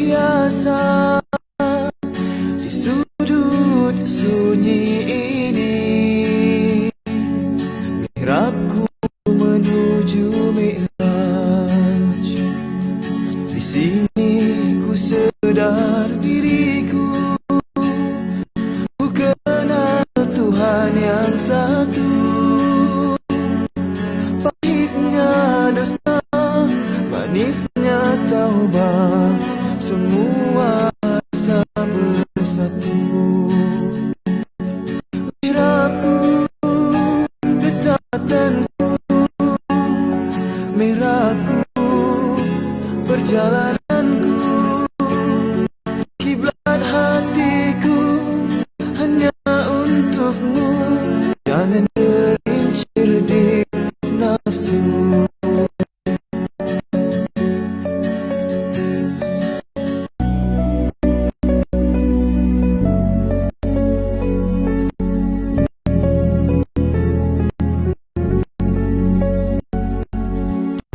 biasa di sudut sunyi ini. Mihrabku menuju Mi'raj. Di sini ku sedar diriku, ku kenal Tuhan yang satu. Pahitnya dosa, manisnya taubat, semua rasa bersatu. Mihrabku, dekatanku, mihrabku, perjalananku, kiblat hatiku hanya untukmu. Jangan gelincir di nafsu.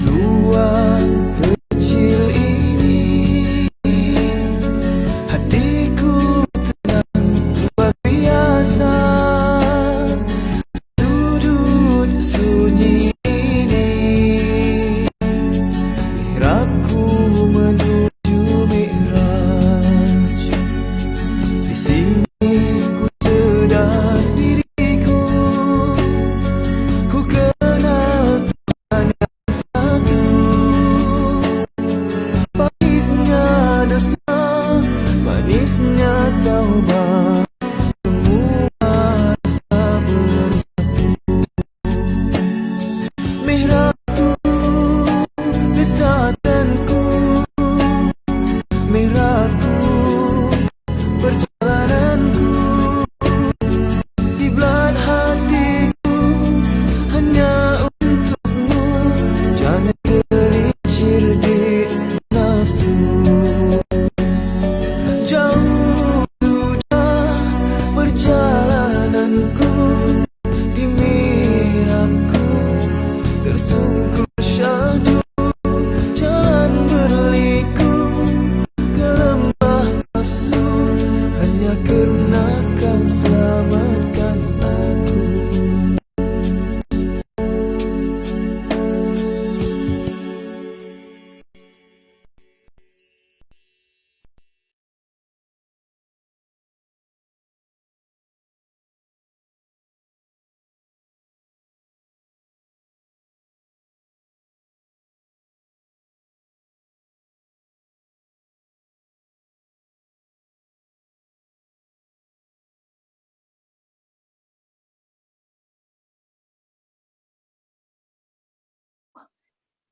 Ruang kecil ini, hatiku tenang luar biasa. Sudut sunyi ini, mihrabku menuju Mi'raj. Di sini ku sedar diriku, ku kenal Tuhan yang satu. Pahitnya dosa, manisnya taubat, semua rasa bersatu. Mihrabku, dekatanku, mihrabku, perjalananku, kiblat hatiku hanya untukmu. Jangan gelincir di nafsu. Jauh sudah perjalananku, di mihrabku tersungkur syahdu. Jalan berliku ke lembah nafsu, hanya karena kau selamatkan aku.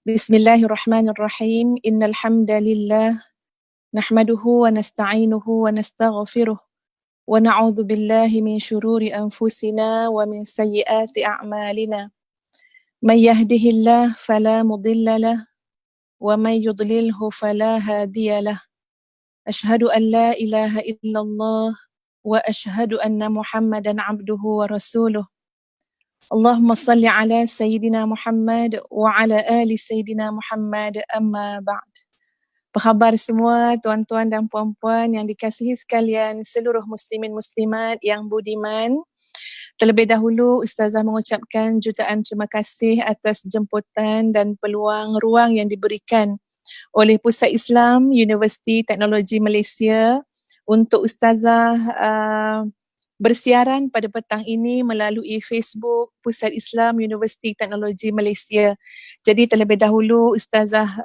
Bismillahirrahmanirrahim. Innal hamdalillah nahmaduhu wa nasta'inuhu wa nastaghfiruh wa na'udzu billahi min shururi anfusina wa min sayyiati a'malina. May yahdihillah fala mudilla lah wa may yudlilhu fala hadiya lah. Ashhadu an la ilaha illallah wa ashhadu anna Muhammadan abduhu wa rasuluh. Allahumma salli ala Sayyidina Muhammad wa ala ali Sayyidina Muhammad, amma ba'd. Apa khabar semua tuan-tuan dan puan-puan yang dikasihi sekalian, seluruh muslimin muslimat yang budiman. Terlebih dahulu Ustazah mengucapkan jutaan terima kasih atas jemputan dan peluang ruang yang diberikan oleh Pusat Islam Universiti Teknologi Malaysia untuk Ustazah bersiaran pada petang ini melalui Facebook Pusat Islam Universiti Teknologi Malaysia. Jadi terlebih dahulu Ustazah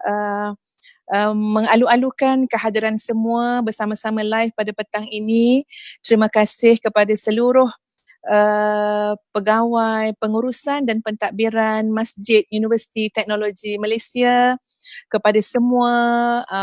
mengalu-alukan kehadiran semua bersama-sama live pada petang ini. Terima kasih kepada seluruh pegawai, pengurusan dan pentadbiran Masjid Universiti Teknologi Malaysia, kepada semua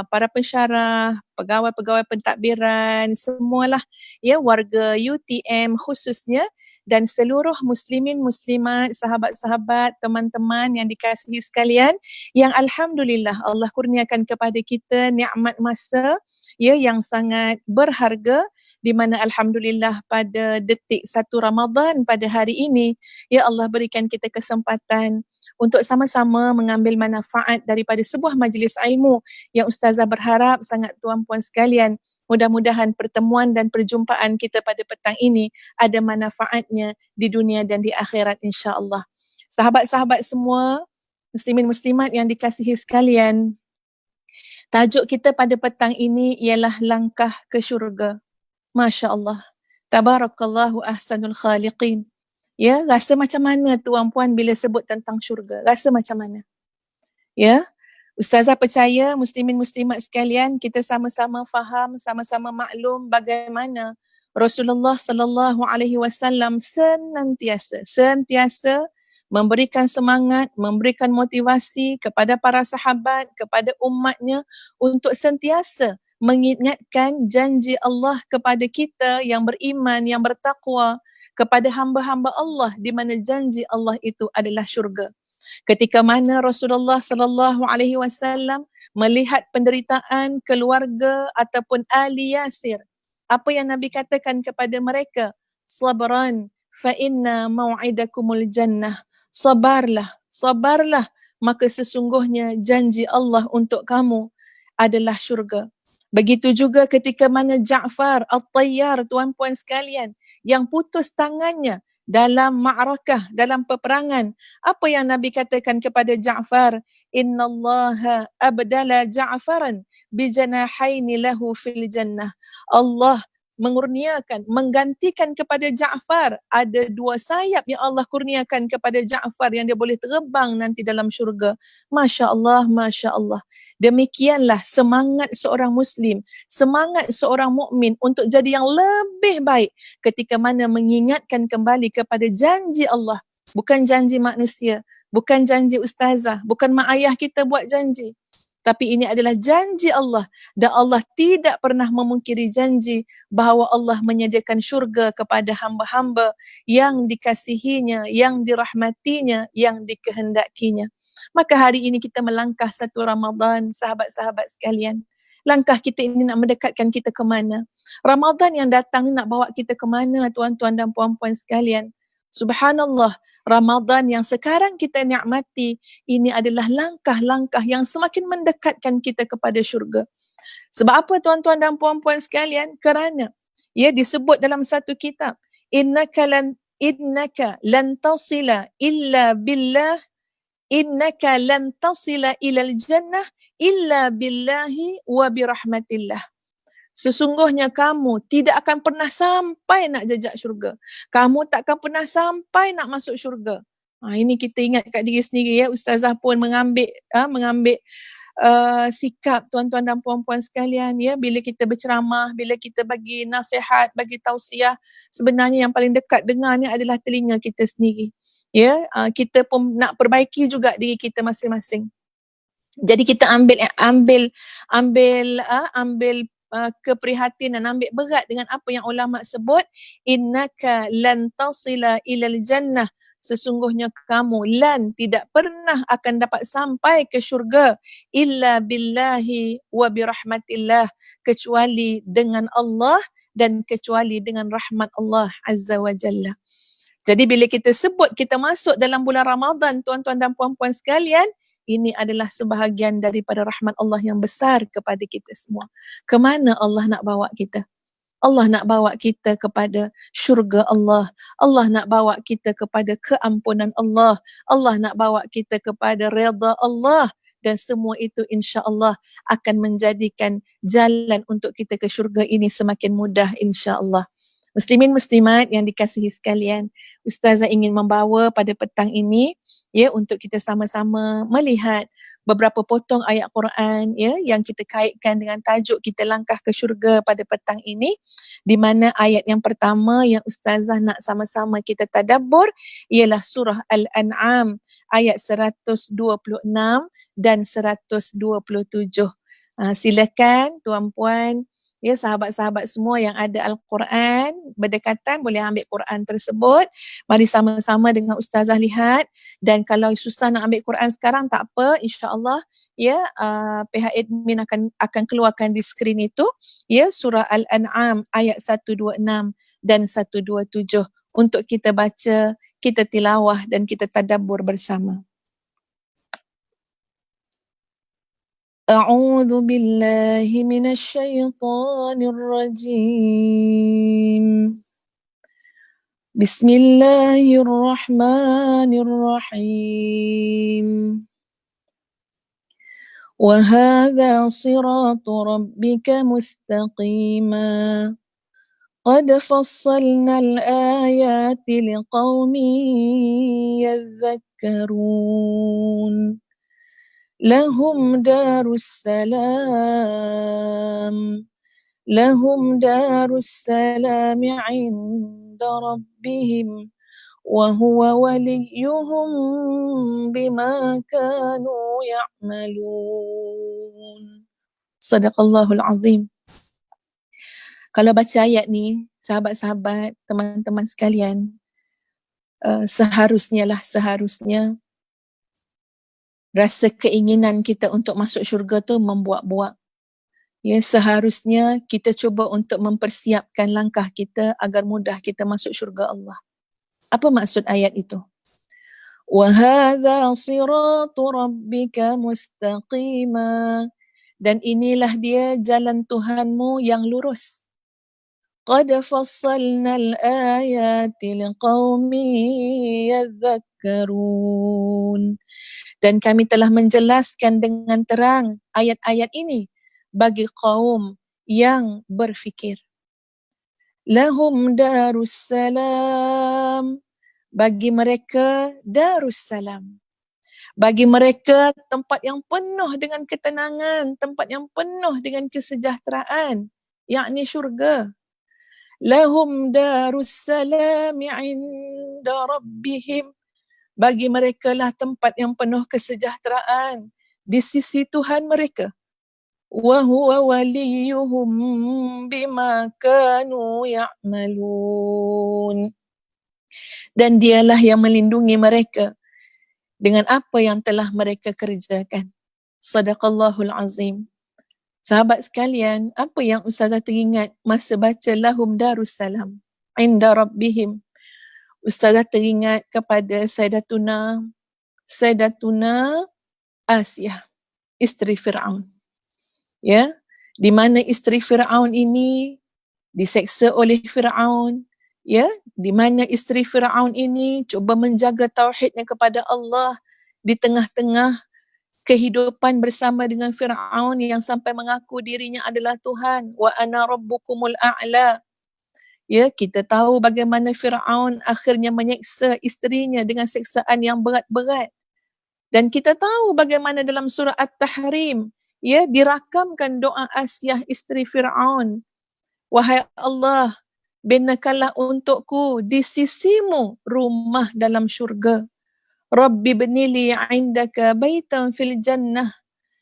para pensyarah, pegawai-pegawai pentadbiran, semualah ya, warga UTM khususnya, dan seluruh muslimin muslimat, sahabat-sahabat, teman-teman yang dikasihi sekalian, yang alhamdulillah Allah kurniakan kepada kita nikmat masa ya yang sangat berharga, di mana alhamdulillah pada detik 1 Ramadan pada hari ini ya Allah berikan kita kesempatan untuk sama-sama mengambil manfaat daripada sebuah majlis ilmu yang Ustazah berharap sangat tuan puan-puan sekalian, mudah-mudahan pertemuan dan perjumpaan kita pada petang ini ada manfaatnya di dunia dan di akhirat insya-Allah. Sahabat-sahabat semua, muslimin muslimat yang dikasihi sekalian, tajuk kita pada petang ini ialah langkah ke syurga. Masya-Allah. Tabarakallahu ahsanul khaliqin. Ya, rasa macam mana tuan-puan bila sebut tentang syurga? Rasa macam mana? Ya, Ustazah percaya muslimin muslimat sekalian, kita sama-sama faham, sama-sama maklum bagaimana Rasulullah sallallahu alaihi wasallam sentiasa memberikan semangat, memberikan motivasi kepada para sahabat, kepada umatnya untuk sentiasa mengingatkan janji Allah kepada kita yang beriman, yang bertakwa, kepada hamba-hamba Allah di mana janji Allah itu adalah syurga. Ketika mana Rasulullah sallallahu alaihi wasallam melihat penderitaan keluarga ataupun ahli Yasir, apa yang Nabi katakan kepada mereka? Sabran fa inna mau'idakumul jannah. Sabarlah, maka sesungguhnya janji Allah untuk kamu adalah syurga. Begitu juga ketika mana Ja'far At-Tayyar, tuan-puan sekalian, yang putus tangannya dalam ma'rakah, dalam peperangan. Apa yang Nabi katakan kepada Ja'far? Innallaha abdala Ja'faran bijanahaini lahu fil jannah. Allah mengurniakan, menggantikan kepada Ja'far. Ada 2 sayap yang Allah kurniakan kepada Ja'far yang dia boleh terbang nanti dalam syurga. Masya Allah, Masya Allah. Demikianlah semangat seorang Muslim, semangat seorang mukmin untuk jadi yang lebih baik ketika mana mengingatkan kembali kepada janji Allah. Bukan janji manusia, bukan janji ustazah, bukan mak ayah kita buat janji. Tapi ini adalah janji Allah dan Allah tidak pernah memungkiri janji bahawa Allah menyediakan syurga kepada hamba-hamba yang dikasihinya, yang dirahmatinya, yang dikehendakinya. Maka hari ini kita melangkah satu Ramadan, sahabat-sahabat sekalian. Langkah kita ini nak mendekatkan kita ke mana? Ramadan yang datang nak bawa kita ke mana, tuan-tuan dan puan-puan sekalian? Subhanallah, Ramadan yang sekarang kita nikmati, ini adalah langkah-langkah yang semakin mendekatkan kita kepada syurga. Sebab apa tuan-tuan dan puan-puan sekalian? Kerana ia disebut dalam satu kitab, innaka lan tasila illa billah, innaka lan tasila ilal jannah illa billahi wa birahmatillah. Sesungguhnya kamu tidak akan pernah sampai nak jejak syurga. Kamu tak akan pernah sampai nak masuk syurga. Ini kita ingat kat diri sendiri ya. Ustazah pun mengambil sikap tuan-tuan dan puan-puan sekalian ya. Bila kita berceramah, bila kita bagi nasihat, bagi tausiah, sebenarnya yang paling dekat dengarnya adalah telinga kita sendiri. Ya, kita pun nak perbaiki juga diri kita masing-masing. Jadi kita ambil keprihatinan, ambil berat dengan apa yang ulama sebut, innaka lan tasila ilal jannah, sesungguhnya kamu lan tidak pernah akan dapat sampai ke syurga illa billahi wa birahmatillah, kecuali dengan Allah dan kecuali dengan rahmat Allah azza wa jalla. Jadi bila kita sebut kita masuk dalam bulan Ramadan, tuan-tuan dan puan-puan sekalian, ini adalah sebahagian daripada rahmat Allah yang besar kepada kita semua. Kemana Allah nak bawa kita? Allah nak bawa kita kepada syurga Allah. Allah nak bawa kita kepada keampunan Allah. Allah nak bawa kita kepada redha Allah. Dan semua itu insya-Allah akan menjadikan jalan untuk kita ke syurga ini semakin mudah insya-Allah. Muslimin muslimat yang dikasihi sekalian, Ustazah ingin membawa pada petang ini ya untuk kita sama-sama melihat beberapa potong ayat Quran ya yang kita kaitkan dengan tajuk kita langkah ke syurga pada petang ini, di mana ayat yang pertama yang Ustazah nak sama-sama kita tadabbur ialah surah Al-An'am ayat 126 dan 127. Silakan tuan-puan ya, sahabat-sahabat semua yang ada Al-Quran berdekatan boleh ambil Quran tersebut. Mari sama-sama dengan Ustazah lihat, dan kalau susah nak ambil Quran sekarang tak apa, insya-Allah ya pihak admin akan keluarkan di skrin itu ya surah Al-An'am ayat 126 dan 127 untuk kita baca, kita tilawah dan kita tadabbur bersama. أعوذ بالله من الشيطان الرجيم بسم الله الرحمن الرحيم وهذا صراط ربك مستقيما قد فصلنا الآيات لقوم يذكرون لهم دار السلام عند ربهم وهو وليهم بما كانوا يعملون. Sadaqallahul Azim. Kalau baca ayat ni, sahabat-sahabat, teman-teman sekalian, seharusnya rasa keinginan kita untuk masuk syurga tu membuak-buak. Ya, seharusnya kita cuba untuk mempersiapkan langkah kita agar mudah kita masuk syurga Allah. Apa maksud ayat itu? Wa hadza siratu rabbika mustaqima. Dan inilah dia jalan Tuhanmu yang lurus. Qad fassalnal ayati liqaumin yadhakkarun. Dan kami telah menjelaskan dengan terang ayat-ayat ini bagi kaum yang berfikir. Lahum darussalam. Bagi mereka darussalam. Bagi mereka tempat yang penuh dengan ketenangan, tempat yang penuh dengan kesejahteraan, yakni syurga. Lahum darussalam 'inda rabbihim. Bagi mereka lah tempat yang penuh kesejahteraan di sisi Tuhan mereka. Wa huwa waliyuhum bima kanu ya'malun. Dan dialah yang melindungi mereka dengan apa yang telah mereka kerjakan. Sadaqallahul Azim. Sahabat sekalian, apa yang Ustazah teringat masa baca lahum darussalam 'inda rabbihim? Ustazah teringat kepada Sayyidatuna Asiyah, isteri Fir'aun. Ya, di mana isteri Fir'aun ini diseksa oleh Fir'aun, ya, di mana isteri Fir'aun ini cuba menjaga tauhidnya kepada Allah di tengah-tengah kehidupan bersama dengan Fir'aun yang sampai mengaku dirinya adalah Tuhan. Wa ana rabbukumul a'la. Ya, kita tahu bagaimana Fir'aun akhirnya menyeksa isterinya dengan seksaan yang berat-berat. Dan kita tahu bagaimana dalam surah At-Tahrim, ya, dirakamkan doa Asiyah isteri Fir'aun. Wahai Allah, binakanlah untukku di sisimu rumah dalam syurga. Rabbi bnili 'indaka baitan fil jannah.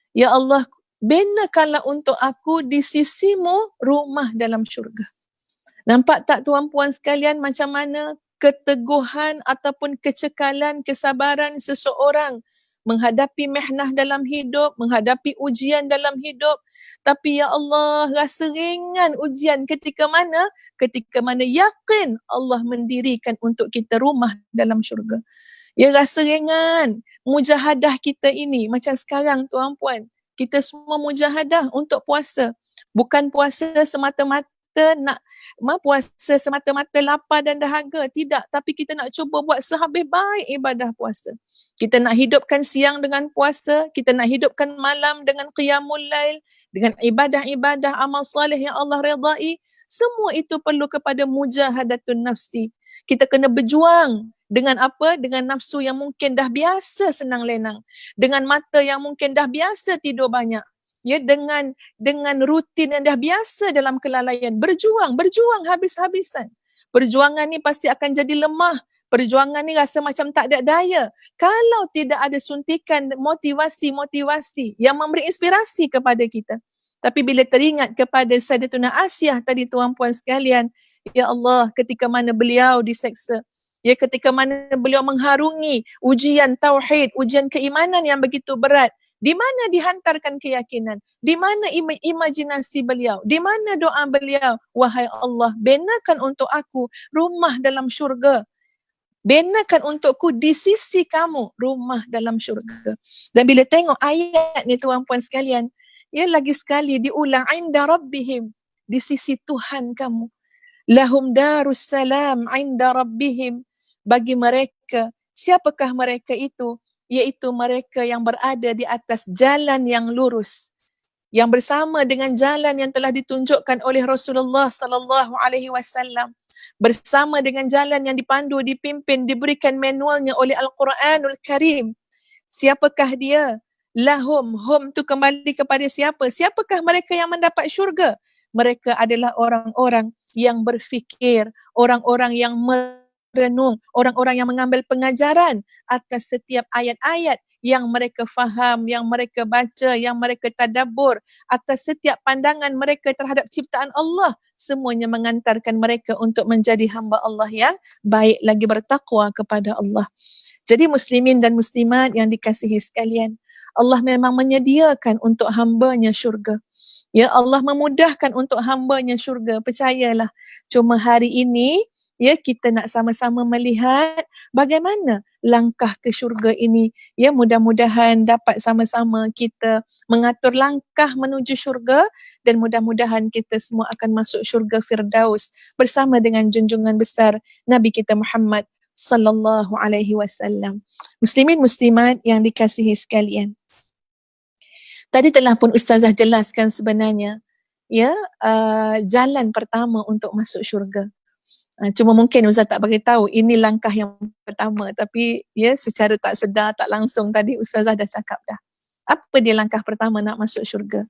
Ya Allah, binakanlah untuk aku di sisimu rumah dalam syurga. Nampak tak tuan-puan sekalian macam mana keteguhan ataupun kecekalan, kesabaran seseorang menghadapi mihnah dalam hidup, menghadapi ujian dalam hidup. Tapi ya Allah, rasa ringan ujian ketika mana? Ketika mana yakin Allah mendirikan untuk kita rumah dalam syurga. Ya, rasa ringan. Mujahadah kita ini, macam sekarang tuan-puan, kita semua mujahadah untuk puasa. Bukan puasa semata-mata nak puasa semata-mata lapar dan dahaga. Tidak, tapi kita nak cuba buat sehabis baik ibadah puasa. Kita nak hidupkan siang dengan puasa, kita nak hidupkan malam dengan qiyamul lail, dengan ibadah-ibadah amal soleh yang Allah redai. Semua itu perlu kepada mujahadatun nafsi. Kita kena berjuang dengan apa? Dengan nafsu yang mungkin dah biasa senang lenang, dengan mata yang mungkin dah biasa tidur banyak. Ya, dengan rutin yang dah biasa dalam kelalaian. Berjuang habis-habisan. Perjuangan ni pasti akan jadi lemah. Perjuangan ni rasa macam tak ada daya kalau tidak ada suntikan motivasi yang memberi inspirasi kepada kita. Tapi bila teringat kepada Sayyidatuna Asiyah tadi tuan-puan sekalian, ya Allah, ketika mana beliau diseksa, ya, ketika mana beliau mengharungi ujian tauhid, ujian keimanan yang begitu berat, di mana dihantarkan keyakinan, di mana imajinasi beliau, di mana doa beliau, wahai Allah, binakan untuk aku rumah dalam syurga. Benakan untukku di sisi kamu rumah dalam syurga. Dan bila tengok ayat ni tuan-puan sekalian, ya lagi sekali diulang, inda rabbihim, di sisi Tuhan kamu. Lahum darus salam inda rabbihim, bagi mereka. Siapakah mereka itu? Iaitu mereka yang berada di atas jalan yang lurus, yang bersama dengan jalan yang telah ditunjukkan oleh Rasulullah sallallahu alaihi wasallam, bersama dengan jalan yang dipandu, dipimpin, diberikan manualnya oleh Al-Quranul Karim. Siapakah dia? Lahum, hum tu kembali kepada siapa? Siapakah mereka yang mendapat syurga? Mereka adalah orang-orang yang berfikir, orang-orang yang merenung, orang-orang yang mengambil pengajaran atas setiap ayat-ayat yang mereka faham, yang mereka baca, yang mereka tadabbur, atas setiap pandangan mereka terhadap ciptaan Allah, semuanya mengantarkan mereka untuk menjadi hamba Allah yang baik lagi, bertakwa kepada Allah. Jadi muslimin dan muslimat yang dikasihi sekalian, Allah memang menyediakan untuk hambanya syurga. Ya, Allah memudahkan untuk hambanya syurga, percayalah. Cuma hari ini, ya, kita nak sama-sama melihat bagaimana langkah ke syurga ini. Ya, mudah-mudahan dapat sama-sama kita mengatur langkah menuju syurga, dan mudah-mudahan kita semua akan masuk syurga Firdaus bersama dengan junjungan besar Nabi kita Muhammad sallallahu alaihi wasallam. Muslimin muslimat yang dikasihi sekalian, tadi telah pun Ustazah jelaskan sebenarnya, ya, jalan pertama untuk masuk syurga. Cuma mungkin Ustaz tak bagi tahu ini langkah yang pertama, tapi ya secara tak sedar, tak langsung tadi Ustazah dah cakap dah. Apa dia langkah pertama nak masuk syurga?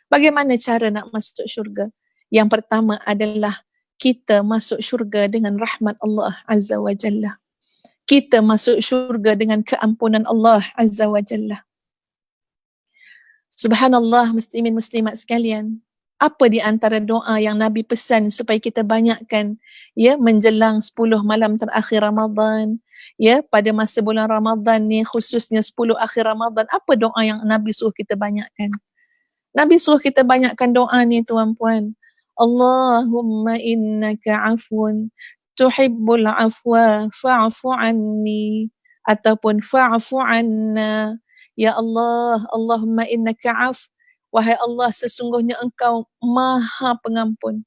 Bagaimana cara nak masuk syurga? Yang pertama adalah kita masuk syurga dengan rahmat Allah Azza wa Jalla. Kita masuk syurga dengan keampunan Allah Azza wa Jalla. Subhanallah, muslimin muslimat sekalian. Apa di antara doa yang Nabi pesan supaya kita banyakkan, ya, menjelang 10 malam terakhir Ramadan, ya, pada masa bulan Ramadan ni, khususnya 10 akhir Ramadan, apa doa yang Nabi suruh kita banyakkan? Nabi suruh kita banyakkan doa ni tuan-puan. Allahumma innaka afun tuhibbul afwa fa'fu anni, ataupun fa'fu anna. Ya Allah, Allahumma innaka af, wahai Allah, sesungguhnya engkau maha pengampun,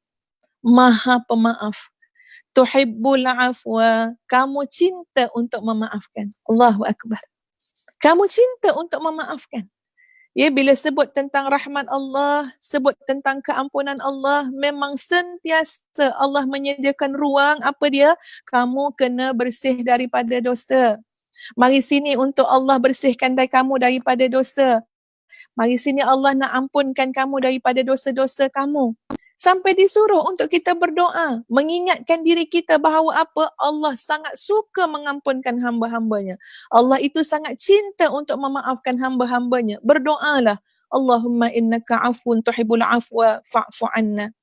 maha pemaaf. Tuhibbul afwa, kamu cinta untuk memaafkan. Allahu Akbar. Kamu cinta untuk memaafkan. Ya, bila sebut tentang rahmat Allah, sebut tentang keampunan Allah, memang sentiasa Allah menyediakan ruang, apa dia? Kamu kena bersih daripada dosa. Mari sini untuk Allah bersihkan kamu daripada dosa. Mari sini Allah nak ampunkan kamu daripada dosa-dosa kamu. Sampai disuruh untuk kita berdoa, mengingatkan diri kita bahawa apa? Allah sangat suka mengampunkan hamba-hambanya. Allah itu sangat cinta untuk memaafkan hamba-hambanya. Berdoalah, Allahumma innaka afun tuhibbul afwa fa'fu anna.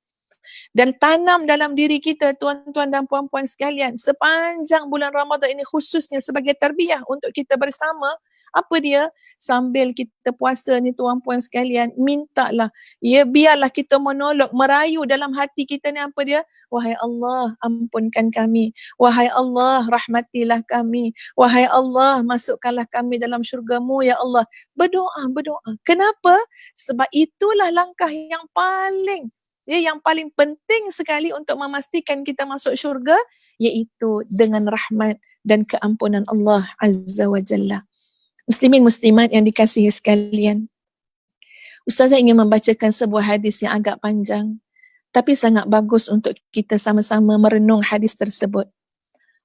Dan tanam dalam diri kita, tuan-tuan dan puan-puan sekalian, sepanjang bulan Ramadan ini, khususnya sebagai tarbiyah untuk kita bersama, apa dia? Sambil kita puasa ni tuan-puan sekalian, mintalah, ya, biarlah kita monolog, merayu dalam hati kita ni, apa dia? Wahai Allah, ampunkan kami. Wahai Allah, rahmatilah kami. Wahai Allah, masukkanlah kami dalam syurga-Mu, ya Allah. Berdoa, berdoa. Kenapa? Sebab itulah langkah yang paling, ya, yang paling penting sekali untuk memastikan kita masuk syurga, iaitu dengan rahmat dan keampunan Allah Azza wa Jalla. Muslimin muslimat yang dikasihi sekalian, Ustazah ingin membacakan sebuah hadis yang agak panjang, tapi sangat bagus untuk kita sama-sama merenung hadis tersebut.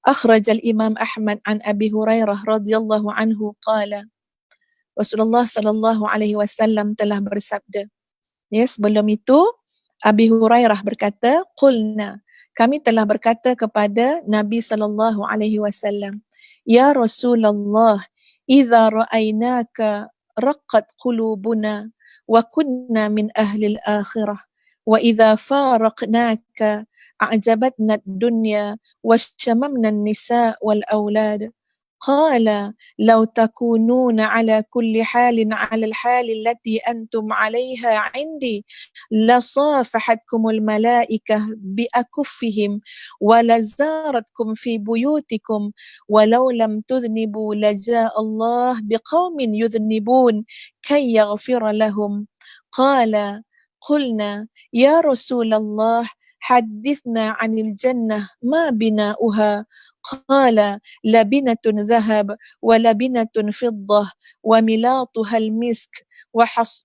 Akhrajal Imam Ahmad an Abi Hurairah radhiyallahu anhu qala, Rasulullah sallallahu alaihi wasallam telah bersabda. Ya, sebelum itu Abi Hurairah berkata, qulna, kami telah berkata kepada Nabi sallallahu alaihi wasallam, ya Rasulullah, idza ra'ainaka raqqat qulubuna wa kunna min ahli al-akhirah wa idza faraqnaka a'jabatna ad-dunya wa shamamna an-nisa wal awlad. قال لو تكونون على كل حال على الحال التي أنتم عليها عندي لصافحتكم الملائكة بأكفهم ولزارتكم في بيوتكم ولو لم تذنبوا لجاء الله بقوم يذنبون كي يغفر لهم. قال قلنا يا رسول الله حدثنا عن الجنة ما بناؤها؟ قال لبنة ذهب ولبنة فضة وملاطها المسك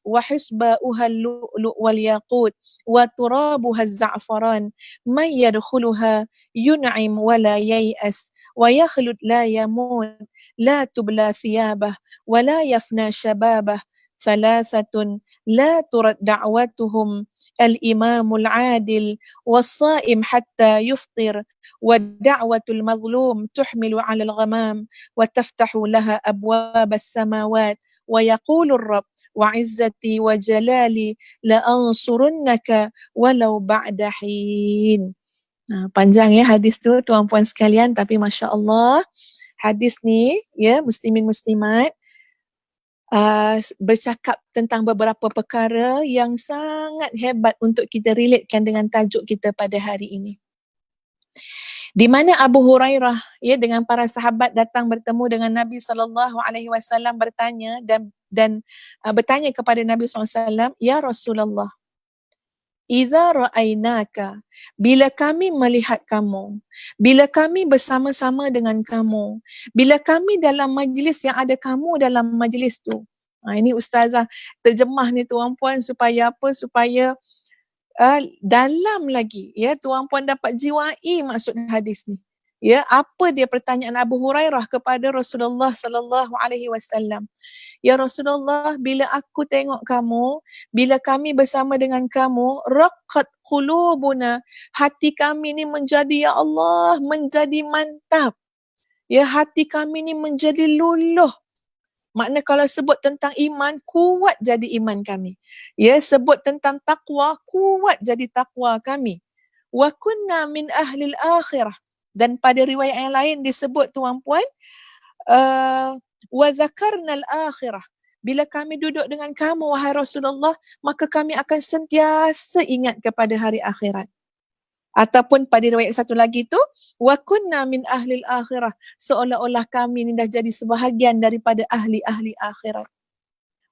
وحصباؤها اللؤلؤ والياقوت وترابها الزعفران من يدخلها ينعم ولا ييأس ويخلد لا يموت لا تبلى ثيابه ولا يفنى شبابه ثلاثة لا ترد دعوتهم الإمام العادل والصائم حتى يفطر ودعوة المظلوم تحمل على الغمام وتفتح لها أبواب السماوات ويقول الرب وعزتي وجلالي لأنصرنك ولو بعد حين. Panjang ya hadis tu tuan-puan sekalian, tapi Masya Allah hadis ni ya muslimin muslimat bercakap tentang beberapa perkara yang sangat hebat untuk kita relatekan dengan tajuk kita pada hari ini. Di mana Abu Hurairah ya dengan para sahabat datang bertemu dengan Nabi SAW bertanya dan bertanya kepada Nabi SAW, ya Rasulullah, idza ra'ainaka, bila kami melihat kamu, bila kami bersama-sama dengan kamu, bila kami dalam majlis yang ada kamu dalam majlis tu. Ini ustazah terjemah ni tuan-puan supaya apa? Supaya dalam lagi ya tuan-puan dapat jiwai maksud hadis ni. Ya, apa dia pertanyaan Abu Hurairah kepada Rasulullah sallallahu alaihi wasallam? Ya Rasulullah, bila aku tengok kamu, bila kami bersama dengan kamu, raqqat qulubuna, hati kami ni menjadi ya Allah, menjadi mantap. Ya, hati kami ni menjadi luluh. Makna kalau sebut tentang iman, kuat jadi iman kami. Ya, sebut tentang taqwa, kuat jadi taqwa kami. Wa kunna min ahlil akhirah. Dan pada riwayat yang lain disebut tuan-puan, wa zakarna al-akhirah. Bila kami duduk dengan kamu, wahai Rasulullah, maka kami akan sentiasa ingat kepada hari akhirat. Ataupun pada riwayat satu lagi tu, wa kunna min ahlil akhirah, seolah-olah kami ni dah jadi sebahagian daripada ahli-ahli akhirat.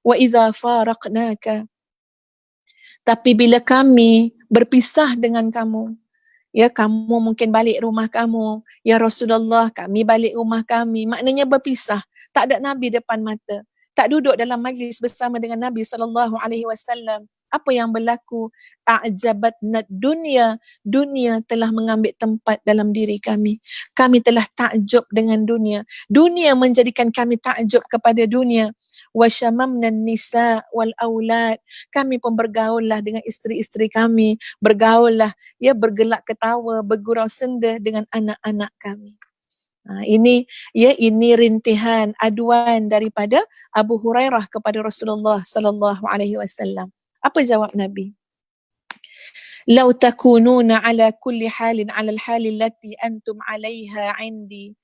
Wa idza faraqnaka, tapi bila kami berpisah dengan kamu, ya kamu mungkin balik rumah kamu, ya Rasulullah kami balik rumah kami, maknanya berpisah, tak ada Nabi depan mata, tak duduk dalam majlis bersama dengan Nabi SAW. Apa yang berlaku? A'jabatna dunya, dunia telah mengambil tempat dalam diri kami. Kami telah takjub dengan dunia. Dunia menjadikan kami takjub kepada dunia. Wa syamamna nisa wal aulad. Kami pun bergaullah dengan isteri-isteri kami, bergaullah ya bergelak ketawa, bergurau senda dengan anak-anak kami. Ini rintihan aduan daripada Abu Hurairah kepada Rasulullah sallallahu alaihi wasallam. Apa jawab Nabi? Lau takununa ala kulli halin ala al-hali allati antum 'alaiha 'indi.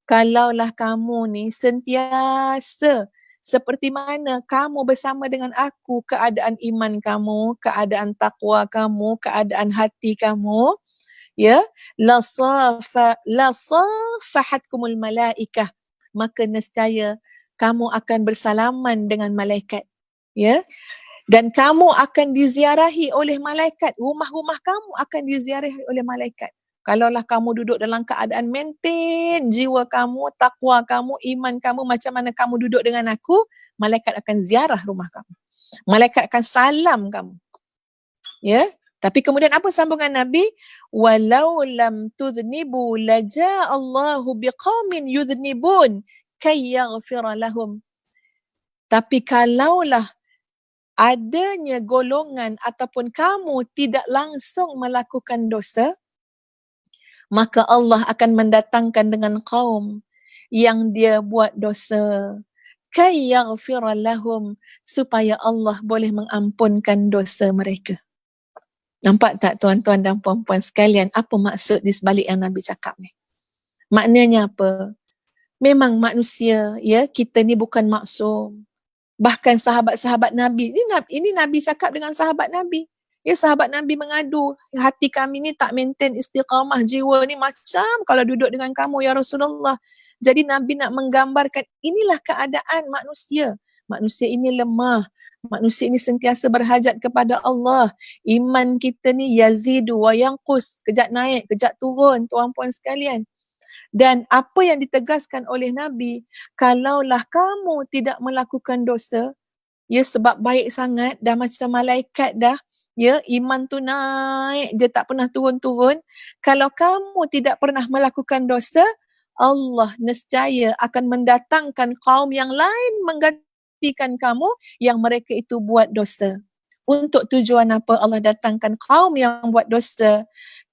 Kalaulah kamu ni sentiasa seperti mana kamu bersama dengan aku, keadaan iman kamu, keadaan takwa kamu, keadaan hati kamu, ya, la safahatkumul malaikah, maka nescaya kamu akan bersalaman dengan malaikat, ya. Dan kamu akan diziarahi oleh malaikat. Rumah-rumah kamu akan diziarahi oleh malaikat. Kalaulah kamu duduk dalam keadaan maintain jiwa kamu, takwa kamu, iman kamu, macam mana kamu duduk dengan aku, malaikat akan ziarah rumah kamu. Malaikat akan salam kamu. Ya. Tapi kemudian apa sambungan Nabi? Walau lam tudhnibu laja Allahu biqaumin yudhnibun kay yaghfira lahum. Tapi kalaulah adanya golongan ataupun kamu tidak langsung melakukan dosa, maka Allah akan mendatangkan dengan kaum yang dia buat dosa, kay yaghfira lahum, supaya Allah boleh mengampunkan dosa mereka. Nampak tak tuan-tuan dan puan-puan sekalian, apa maksud di sebalik yang Nabi cakap ni? Maknanya apa? Memang manusia, ya, kita ni bukan maksum. Bahkan sahabat-sahabat Nabi, ini Nabi cakap dengan sahabat Nabi. Ya, sahabat Nabi mengadu, hati kami ni tak maintain istiqamah, jiwa ni macam kalau duduk dengan kamu ya Rasulullah. Jadi Nabi nak menggambarkan inilah keadaan manusia. Manusia ini lemah. Manusia ini sentiasa berhajat kepada Allah. Iman kita ni yazidu wa yanqus, kejap naik, kejap turun, tuan-puan sekalian. Dan apa yang ditegaskan oleh Nabi, kalaulah kamu tidak melakukan dosa, ya, sebab baik sangat, dah macam malaikat dah, ya, iman tu naik, dia tak pernah turun-turun. Kalau kamu tidak pernah melakukan dosa, Allah nescaya akan mendatangkan kaum yang lain menggantikan kamu yang mereka itu buat dosa. Untuk tujuan apa Allah datangkan kaum yang buat dosa?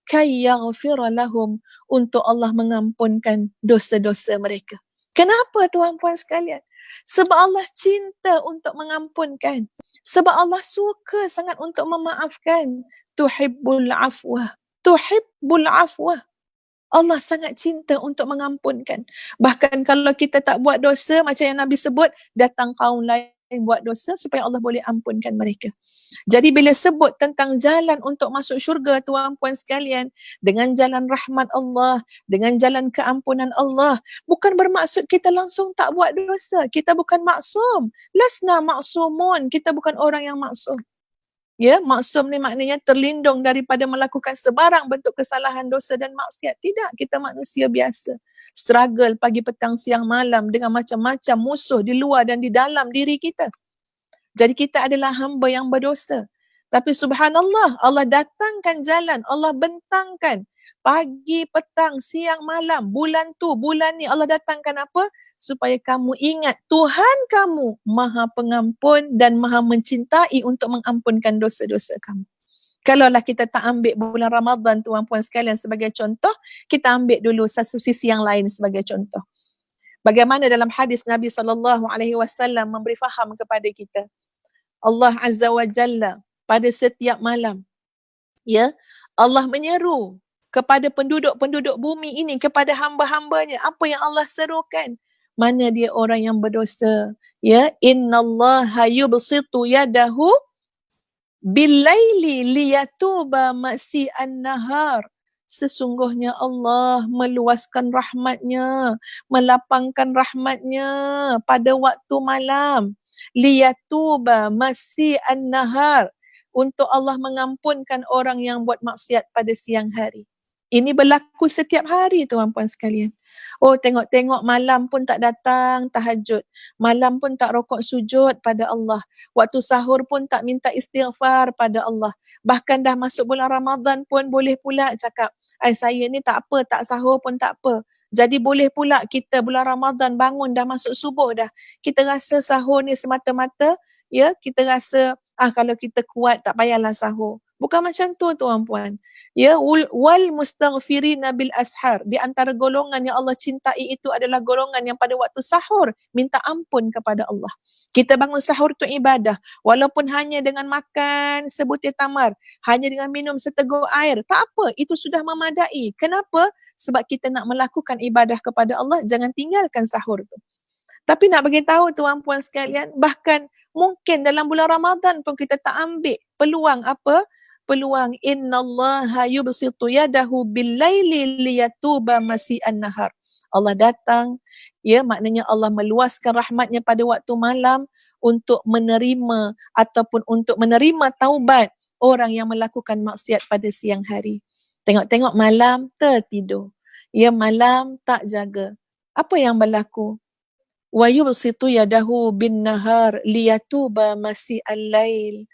Kay yaghfira lahum, untuk Allah mengampunkan dosa-dosa mereka. Kenapa tuan-puan sekalian? Sebab Allah cinta untuk mengampunkan. Sebab Allah suka sangat untuk memaafkan. Tuhibbul afwa. Tuhibbul afwa. Allah sangat cinta untuk mengampunkan. Bahkan kalau kita tak buat dosa, macam yang Nabi sebut, datang kaum lain buat dosa supaya Allah boleh ampunkan mereka. Jadi bila sebut tentang jalan untuk masuk syurga, tuan-puan sekalian, dengan jalan rahmat Allah, dengan jalan keampunan Allah, bukan bermaksud kita langsung tak buat dosa. Kita bukan maksum. Lasna maksumun. Kita bukan orang yang maksum. Ya, maksum ni maknanya terlindung daripada melakukan sebarang bentuk kesalahan, dosa dan maksiat. Tidak, kita manusia biasa. Struggle pagi, petang, siang, malam dengan macam-macam musuh di luar dan di dalam diri kita. Jadi kita adalah hamba yang berdosa. Tapi subhanallah, Allah datangkan jalan, Allah bentangkan pagi, petang, siang, malam, bulan ni Allah datangkan apa? Supaya kamu ingat Tuhan kamu Maha Pengampun dan Maha mencintai untuk mengampunkan dosa-dosa kamu. Kalaulah kita tak ambil bulan Ramadan, tuan-puan sekalian, sebagai contoh, kita ambil dulu satu sisi yang lain sebagai contoh. Bagaimana dalam hadis Nabi SAW memberi faham kepada kita, Allah Azza wa Jalla pada setiap malam, ya, Allah menyeru kepada penduduk-penduduk bumi ini, kepada hamba-hambanya. Apa yang Allah serukan? Mana dia orang yang berdosa? Ya, innallaha yubsitu yadahu bil-laili liyatuba masi'an nahar. Sesungguhnya Allah meluaskan rahmatnya, melapangkan rahmatnya pada waktu malam. Liyatuba masi'an nahar, untuk Allah mengampunkan orang yang buat maksiat pada siang hari. Ini berlaku setiap hari, tuan-puan sekalian. Oh, tengok-tengok malam pun tak datang tahajud. Malam pun tak rokok sujud pada Allah. Waktu sahur pun tak minta istighfar pada Allah. Bahkan dah masuk bulan Ramadan pun boleh pula cakap, saya ni tak apa, tak sahur pun tak apa. Jadi boleh pula kita bulan Ramadan bangun dah masuk subuh dah. Kita rasa sahur ni semata-mata, ya, kita rasa kalau kita kuat tak payahlah sahur. Bukan macam tu, tuan-puan. Ya, wal mustaghfirina bil ashar. Di antara golongan yang Allah cintai itu adalah golongan yang pada waktu sahur minta ampun kepada Allah. Kita bangun sahur tu ibadah, walaupun hanya dengan makan sebutir tamar, hanya dengan minum seteguk air, tak apa, itu sudah memadai. Kenapa? Sebab kita nak melakukan ibadah kepada Allah, jangan tinggalkan sahur tu. Tapi nak bagi tahu tuan-puan sekalian, bahkan mungkin dalam bulan Ramadan pun kita tak ambil peluang apa? Peluang innallaha yubsitu yadahu bil-laili liyatuba masi'an nahar. Allah datang, ya, maknanya Allah meluaskan rahmatnya pada waktu malam untuk menerima ataupun untuk menerima taubat orang yang melakukan maksiat pada siang hari. Tengok-tengok malam tertidur. Ya, malam tak jaga. Apa yang berlaku? Wa yubsitu yadahu bin nahar liyatuba masi'al lail.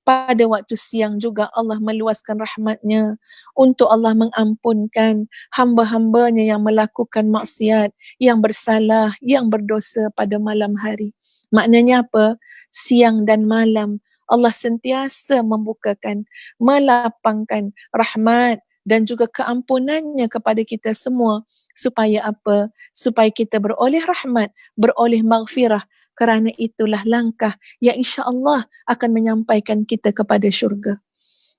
Pada waktu siang juga Allah meluaskan rahmatnya untuk Allah mengampunkan hamba-hambanya yang melakukan maksiat, yang bersalah, yang berdosa pada malam hari. Maknanya apa? Siang dan malam Allah sentiasa membukakan, melapangkan rahmat dan juga keampunannya kepada kita semua. Supaya apa? Supaya kita beroleh rahmat, beroleh maghfirah. Kerana itulah langkah yang insya-Allah akan menyampaikan kita kepada syurga.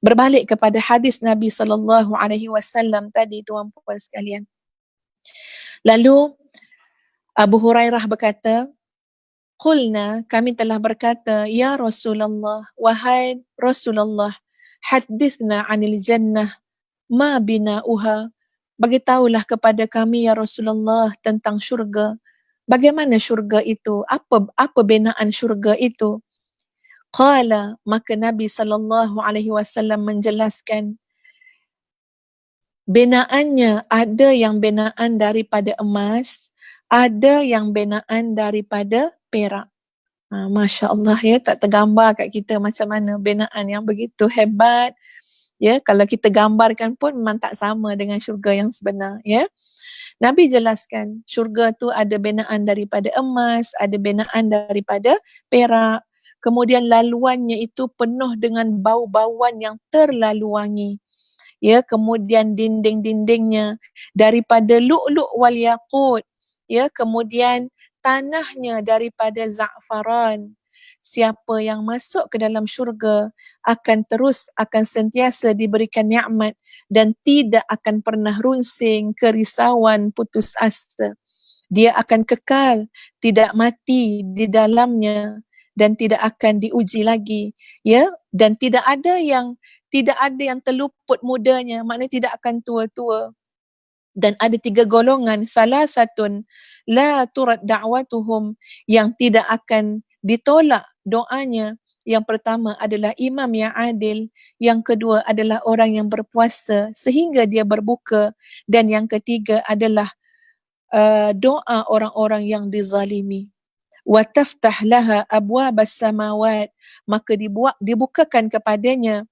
Berbalik kepada hadis Nabi SAW tadi, tuan-puan sekalian. Lalu Abu Hurairah berkata, Qulna, kami telah berkata, Ya Rasulullah, wahai Rasulullah, hadithna anil jannah, ma bina'uha. Bagitahulah kepada kami, Ya Rasulullah, tentang syurga. Bagaimana syurga itu? Apa binaan syurga itu? Qala, maka Nabi SAW menjelaskan, binaannya ada yang binaan daripada emas, ada yang binaan daripada perak. Masya Allah ya, tak tergambar kat kita macam mana binaan yang begitu hebat. Ya, kalau kita gambarkan pun memang tak sama dengan syurga yang sebenar. Ya, Nabi jelaskan syurga tu ada binaan daripada emas, ada binaan daripada perak. Kemudian laluannya itu penuh dengan bau-bauan yang terlalu wangi. Ya, kemudian dinding-dindingnya daripada lu'lu' wal yaqut. Ya, kemudian tanahnya daripada za'faran. Siapa yang masuk ke dalam syurga akan sentiasa diberikan nikmat dan tidak akan pernah runsing, kerisauan, putus asa. Dia akan kekal, tidak mati di dalamnya dan tidak akan diuji lagi, ya, dan tidak ada yang terluput mudanya, maknanya tidak akan tua-tua. Dan ada 3 golongan, salasatun la turad da'watuhum, yang tidak akan ditolak doanya. Yang pertama adalah imam yang adil, yang kedua adalah orang yang berpuasa sehingga dia berbuka, dan yang ketiga adalah doa orang-orang yang dizalimi. Wa taftah laha abwabas samawat, maka dibukakan kepadanya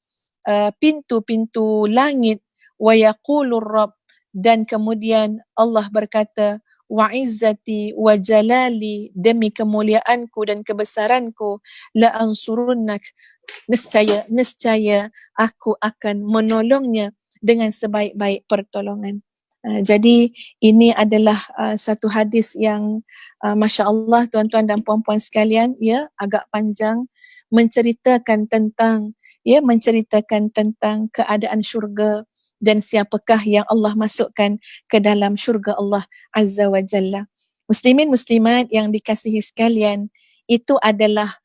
pintu-pintu langit. Wa yaqulur rabb, dan kemudian Allah berkata, wa izzati wa jalali, demi kemuliaanku dan kebesaranku, la ansurunnak, nescaya aku akan menolongnya dengan sebaik-baik pertolongan. Jadi ini adalah satu hadis yang Masya Allah tuan-tuan dan puan-puan sekalian, ya, agak panjang, menceritakan tentang keadaan syurga dan siapakah yang Allah masukkan ke dalam syurga Allah Azza wa Jalla. Muslimin muslimat yang dikasihi sekalian, itu adalah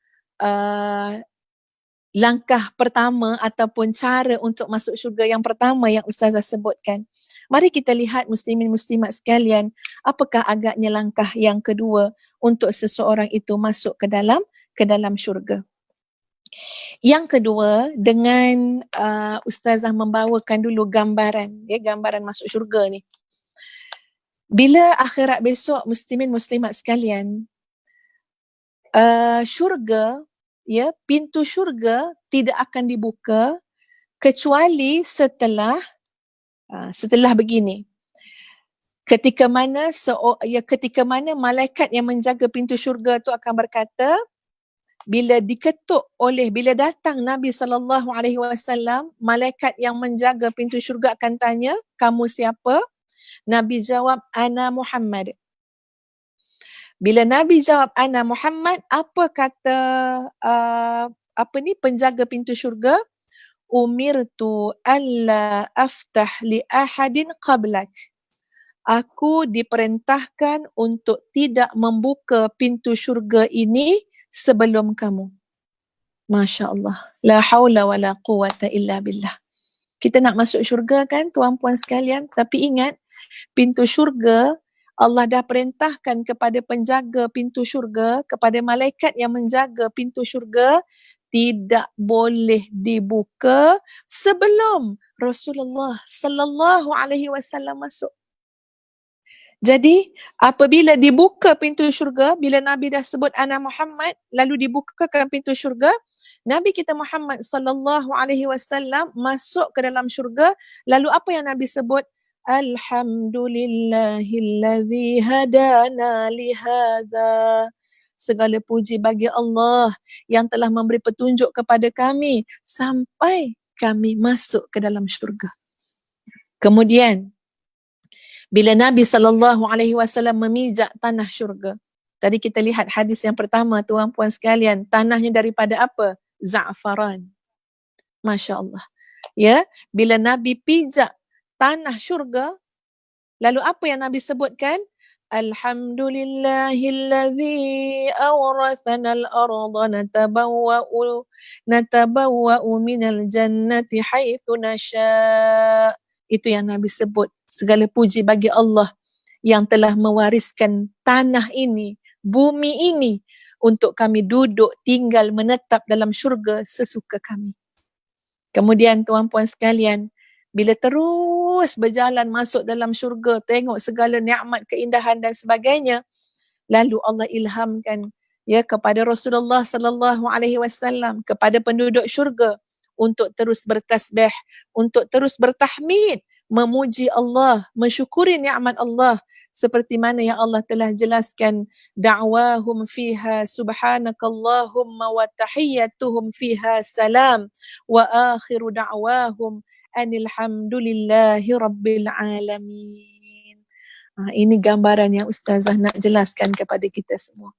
langkah pertama ataupun cara untuk masuk syurga yang pertama yang Ustazah sebutkan. Mari kita lihat muslimin muslimat sekalian, apakah agaknya langkah yang kedua untuk seseorang itu masuk ke dalam syurga. Yang kedua, dengan Ustazah membawakan dulu gambaran, ya, gambaran masuk syurga ni. Bila akhirat besok, muslimin muslimat sekalian, syurga, ya, pintu syurga tidak akan dibuka kecuali setelah begini. Ketika mana malaikat yang menjaga pintu syurga tu akan berkata, bila datang Nabi SAW, malaikat yang menjaga pintu syurga akan tanya, kamu siapa? Nabi jawab, ana Muhammad. Bila Nabi jawab ana Muhammad, apa kata penjaga pintu syurga? Umirtu alla aftah li ahadin qablak. Aku diperintahkan untuk tidak membuka pintu syurga ini sebelum kamu. Masya Allah. La hawla wa la quwata illa billah. Kita nak masuk syurga kan tuan-puan sekalian, tapi ingat, pintu syurga Allah dah perintahkan kepada penjaga pintu syurga, kepada malaikat yang menjaga pintu syurga, tidak boleh dibuka sebelum Rasulullah sallallahu alaihi wasallam masuk. Jadi apabila dibuka pintu syurga, bila Nabi dah sebut ana Muhammad, lalu dibukakan pintu syurga, Nabi kita Muhammad sallallahu alaihi wasallam masuk ke dalam syurga, lalu apa yang Nabi sebut? Alhamdulillahilladzi hadana lihadza. Segala puji bagi Allah yang telah memberi petunjuk kepada kami sampai kami masuk ke dalam syurga. Kemudian bila Nabi SAW memijak tanah syurga. Tadi kita lihat hadis yang pertama, tuan-puan sekalian, tanahnya daripada apa? Za'faran. Masya Allah. Ya, bila Nabi pijak tanah syurga, lalu apa yang Nabi sebutkan? Alhamdulillahilladzi awrathana al-arda natabawwa'u minal jannati haitsu nasya'. Itu yang Nabi sebut. Segala puji bagi Allah yang telah mewariskan tanah ini, bumi ini untuk kami duduk, tinggal, menetap dalam syurga sesuka kami. Kemudian tuan-puan sekalian, bila terus berjalan masuk dalam syurga, tengok segala nikmat, keindahan dan sebagainya, lalu Allah ilhamkan kepada Rasulullah sallallahu alaihi wasallam, kepada penduduk syurga untuk terus bertasbih, untuk terus bertahmid, memuji Allah, mensyukuri nikmat Allah seperti mana yang Allah telah jelaskan, da'wahum fiha subhanakallahumma wa tahiyyatuhum fiha salam wa akhiru da'wahum anil hamdulillahi rabbil alamin. Ini gambaran yang Ustazah nak jelaskan kepada kita semua.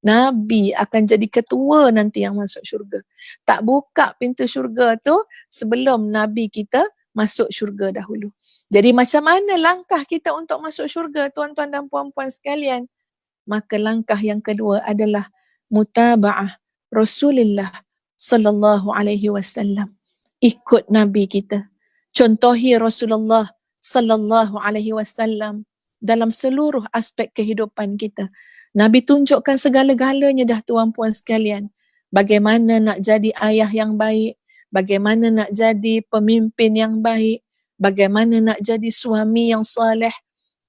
Nabi akan jadi ketua nanti yang masuk syurga. Tak buka pintu syurga tu sebelum Nabi kita masuk syurga dahulu. Jadi macam mana langkah kita untuk masuk syurga, tuan-tuan dan puan-puan sekalian? Maka langkah yang kedua adalah mutaba'ah Rasulullah sallallahu alaihi wasallam. Ikut Nabi kita. Contohi Rasulullah sallallahu alaihi wasallam dalam seluruh aspek kehidupan kita. Nabi tunjukkan segala-galanya dah tuan-puan sekalian. Bagaimana nak jadi ayah yang baik, bagaimana nak jadi pemimpin yang baik, bagaimana nak jadi suami yang soleh,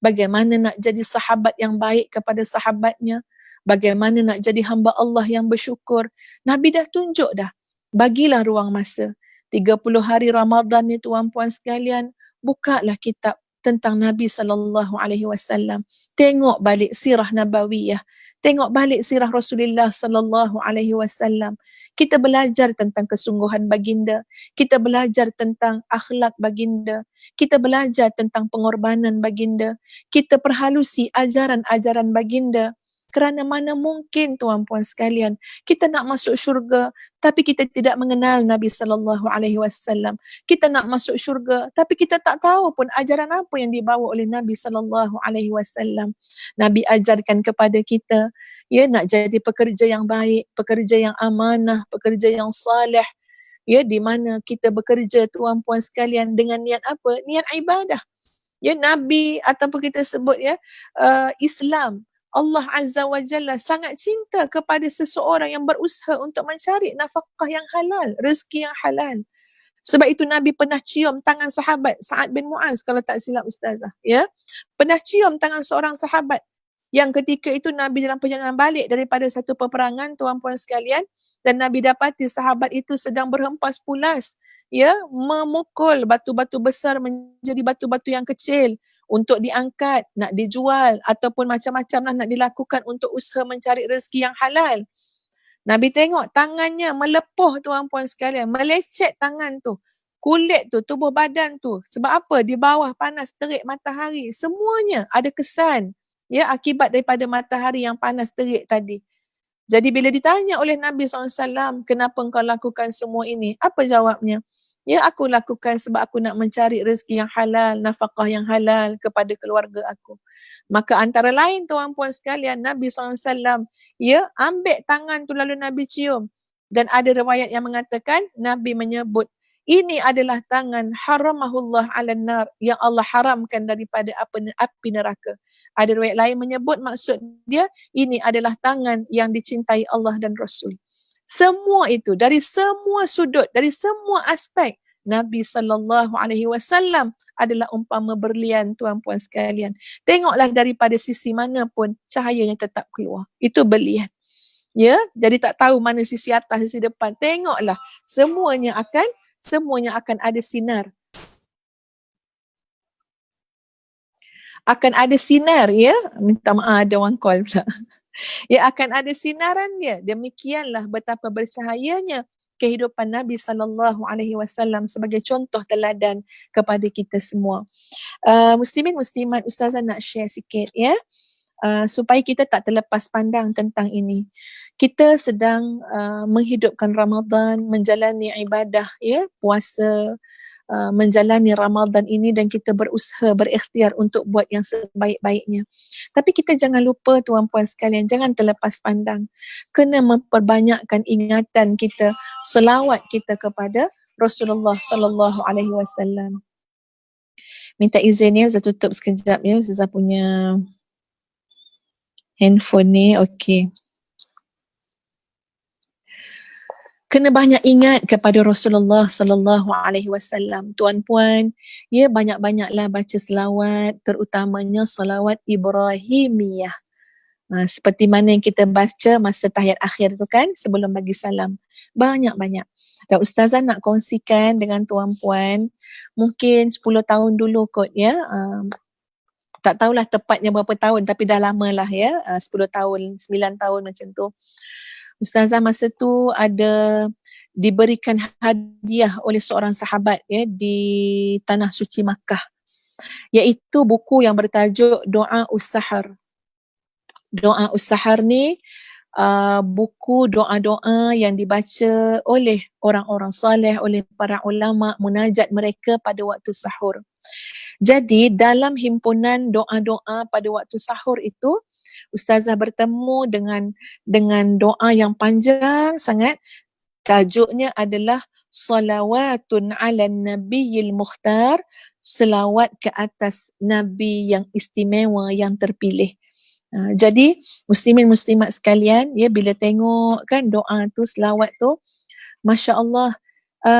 bagaimana nak jadi sahabat yang baik kepada sahabatnya, bagaimana nak jadi hamba Allah yang bersyukur. Nabi dah tunjuk dah. Bagilah ruang masa. 30 hari Ramadan ni tuan-puan sekalian, bukalah kitab tentang Nabi SAW. Tengok balik sirah Nabawiyah. Tengok balik sirah Rasulullah SAW. Kita belajar tentang kesungguhan baginda. Kita belajar tentang akhlak baginda. Kita belajar tentang pengorbanan baginda. Kita perhalusi ajaran-ajaran baginda. Kerana mana mungkin tuan-puan sekalian, kita nak masuk syurga tapi kita tidak mengenal Nabi SAW. Kita nak masuk syurga tapi kita tak tahu pun ajaran apa yang dibawa oleh Nabi SAW. Nabi ajarkan kepada kita, nak jadi pekerja yang baik, pekerja yang amanah, pekerja yang saleh, di mana kita bekerja tuan-puan sekalian dengan niat apa? Niat ibadah. Nabi ataupun kita sebut Islam, Allah Azza wa Jalla sangat cinta kepada seseorang yang berusaha untuk mencari nafkah yang halal, rezeki yang halal. Sebab itu Nabi pernah cium tangan sahabat Sa'ad bin Mu'az, kalau tak silap Ustazah, pernah cium tangan seorang sahabat yang ketika itu Nabi dalam perjalanan balik daripada satu peperangan tuan-puan sekalian, dan Nabi dapati sahabat itu sedang berhempas pulas, memukul batu-batu besar menjadi batu-batu yang kecil untuk diangkat, nak dijual ataupun macam-macam lah nak dilakukan untuk usaha mencari rezeki yang halal. Nabi tengok tangannya melepuh tuan-puan sekalian, melecet tangan tu, kulit tu, tubuh badan tu. Sebab apa? Di bawah panas terik matahari. Semuanya ada kesan akibat daripada matahari yang panas terik tadi. Jadi bila ditanya oleh Nabi SAW, kenapa engkau lakukan semua ini? Apa jawabnya? Aku lakukan sebab aku nak mencari rezeki yang halal, nafkah yang halal kepada keluarga aku. Maka antara lain tuan-puan sekalian, Nabi SAW, ambil tangan tu lalu Nabi cium. Dan ada riwayat yang mengatakan, Nabi menyebut, ini adalah tangan haramahullah ala nar, yang Allah haramkan daripada api neraka. Ada riwayat lain menyebut maksud dia, ini adalah tangan yang dicintai Allah dan Rasul. Semua itu, dari semua sudut, dari semua aspek, Nabi SAW adalah umpama berlian tuan-puan sekalian. Tengoklah daripada sisi mana pun cahayanya tetap keluar. Itu berlian. Jadi tak tahu mana sisi atas, sisi depan. Tengoklah, semuanya akan ada sinar. Akan ada sinar, minta maaf ada orang call pula. Akan ada sinaran dia. Demikianlah betapa bercahayanya kehidupan Nabi SAW sebagai contoh teladan kepada kita semua. Muslimin muslimat, Ustazah nak share sikit supaya kita tak terlepas pandang tentang ini. Kita sedang menghidupkan Ramadan, menjalani ibadah, puasa, menjalani Ramadan ini dan kita berusaha, berikhtiar untuk buat yang sebaik-baiknya. Tapi kita jangan lupa tuan-puan sekalian, jangan terlepas pandang. Kena memperbanyakkan ingatan kita, selawat kita kepada Rasulullah sallallahu alaihi wasallam. Minta izin ya, Ustaz tutup sekejap ya, Ustazah punya handphone ni. Okey. Kena banyak ingat kepada Rasulullah sallallahu alaihi wasallam. Tuan-puan, ya banyak-banyaklah baca selawat, terutamanya selawat Ibrahimiyah. Seperti mana yang kita baca masa tahiyat akhir tu kan, sebelum bagi salam. Banyak-banyak. Dan Ustazah nak kongsikan dengan tuan-puan, mungkin 10 tahun dulu kot ya, tak tahulah tepatnya berapa tahun, tapi dah lama lah ya, 10 tahun, 9 tahun macam tu. Ustazah masa tu ada diberikan hadiah oleh seorang sahabat ya di Tanah Suci Makkah, iaitu buku yang bertajuk Doa Us-Sahar. Doa Us-Sahar ni buku doa-doa yang dibaca oleh orang-orang soleh, oleh para ulama, munajat mereka pada waktu sahur. Jadi dalam himpunan doa-doa pada waktu sahur itu, Ustazah bertemu dengan doa yang panjang sangat. Tajuknya adalah Salawatun ala Nabiyil Mukhtar, selawat ke atas Nabi yang istimewa, yang terpilih. Jadi muslimin muslimat sekalian ya, bila tengok kan doa tu, selawat tu, Masya Allah,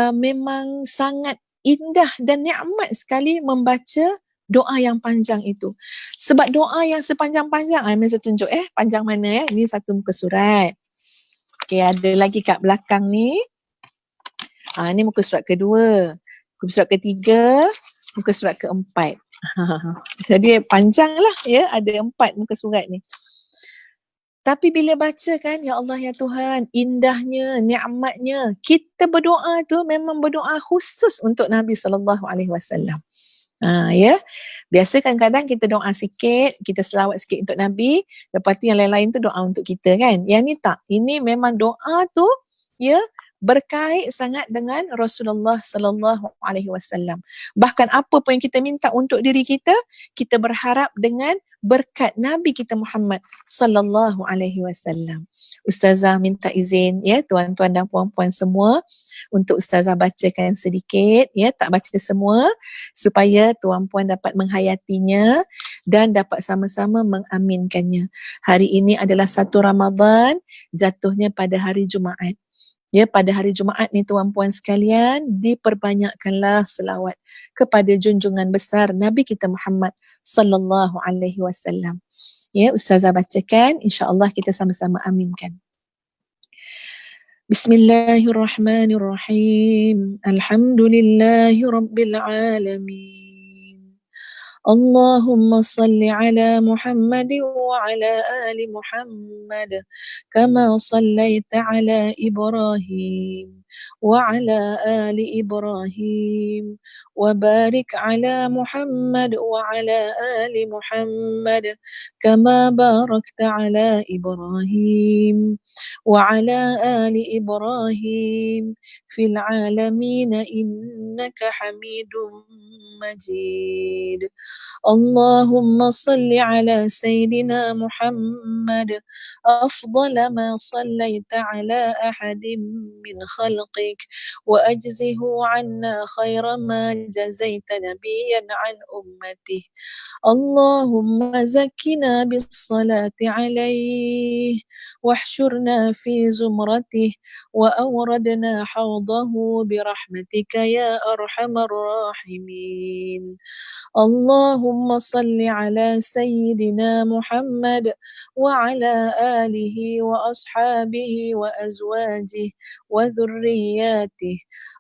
memang sangat indah dan nikmat sekali membaca doa yang panjang itu. Sebab doa yang sepanjang-panjang, saya tunjuk panjang mana ini satu muka surat. Okey, ada lagi kat belakang ni. Ni muka surat kedua, muka surat ketiga, muka surat keempat. Jadi panjang lah ya, ada 4 muka surat ni. Tapi bila baca kan, ya Allah ya Tuhan, indahnya, nikmatnya. Kita berdoa tu memang berdoa khusus untuk Nabi SAW. Ya, biasa kadang-kadang kita doa sikit, kita selawat sikit untuk Nabi, lepas tu yang lain-lain tu doa untuk kita kan. Yang ni tak, ini memang doa tu ya berkait sangat dengan Rasulullah sallallahu alaihi wasallam. Bahkan apa pun yang kita minta untuk diri kita, kita berharap dengan berkat Nabi kita Muhammad sallallahu alaihi wasallam. Ustazah minta izin ya tuan-tuan dan puan-puan semua untuk Ustazah bacakan sedikit ya, tak baca semua, supaya tuan-puan dapat menghayatinya dan dapat sama-sama mengaminkannya. Hari ini adalah 1 Ramadan, jatuhnya pada hari Jumaat. Ya, pada hari Jumaat ni tuan-puan sekalian, diperbanyakkanlah selawat kepada junjungan besar Nabi kita Muhammad sallallahu alaihi wasallam. Ya, Ustazah bacakan, insya-Allah kita sama-sama aminkan. Bismillahirrahmanirrahim. Alhamdulillahirabbil alamin. اللهم صل على محمد وعلى آل محمد كما صليت على إبراهيم وعلى آل إبراهيم وبارك على محمد وعلى آل محمد كما باركت على إبراهيم وعلى آل إبراهيم في العالمين إنك حميد مجيد. اللهم صل على سيدنا محمد أفضل ما صليت على أحد من خلقك وأجزه عنا خير ما جزيت نبيا عن أمته. اللهم زكنا بالصلاة عليه واحشرنا في زمرته وأوردنا حوضه برحمتك يا أرحم الراحمين. اللهم صل على سيدنا محمد وعلى آله وأصحابه وأزواجه وذرياته.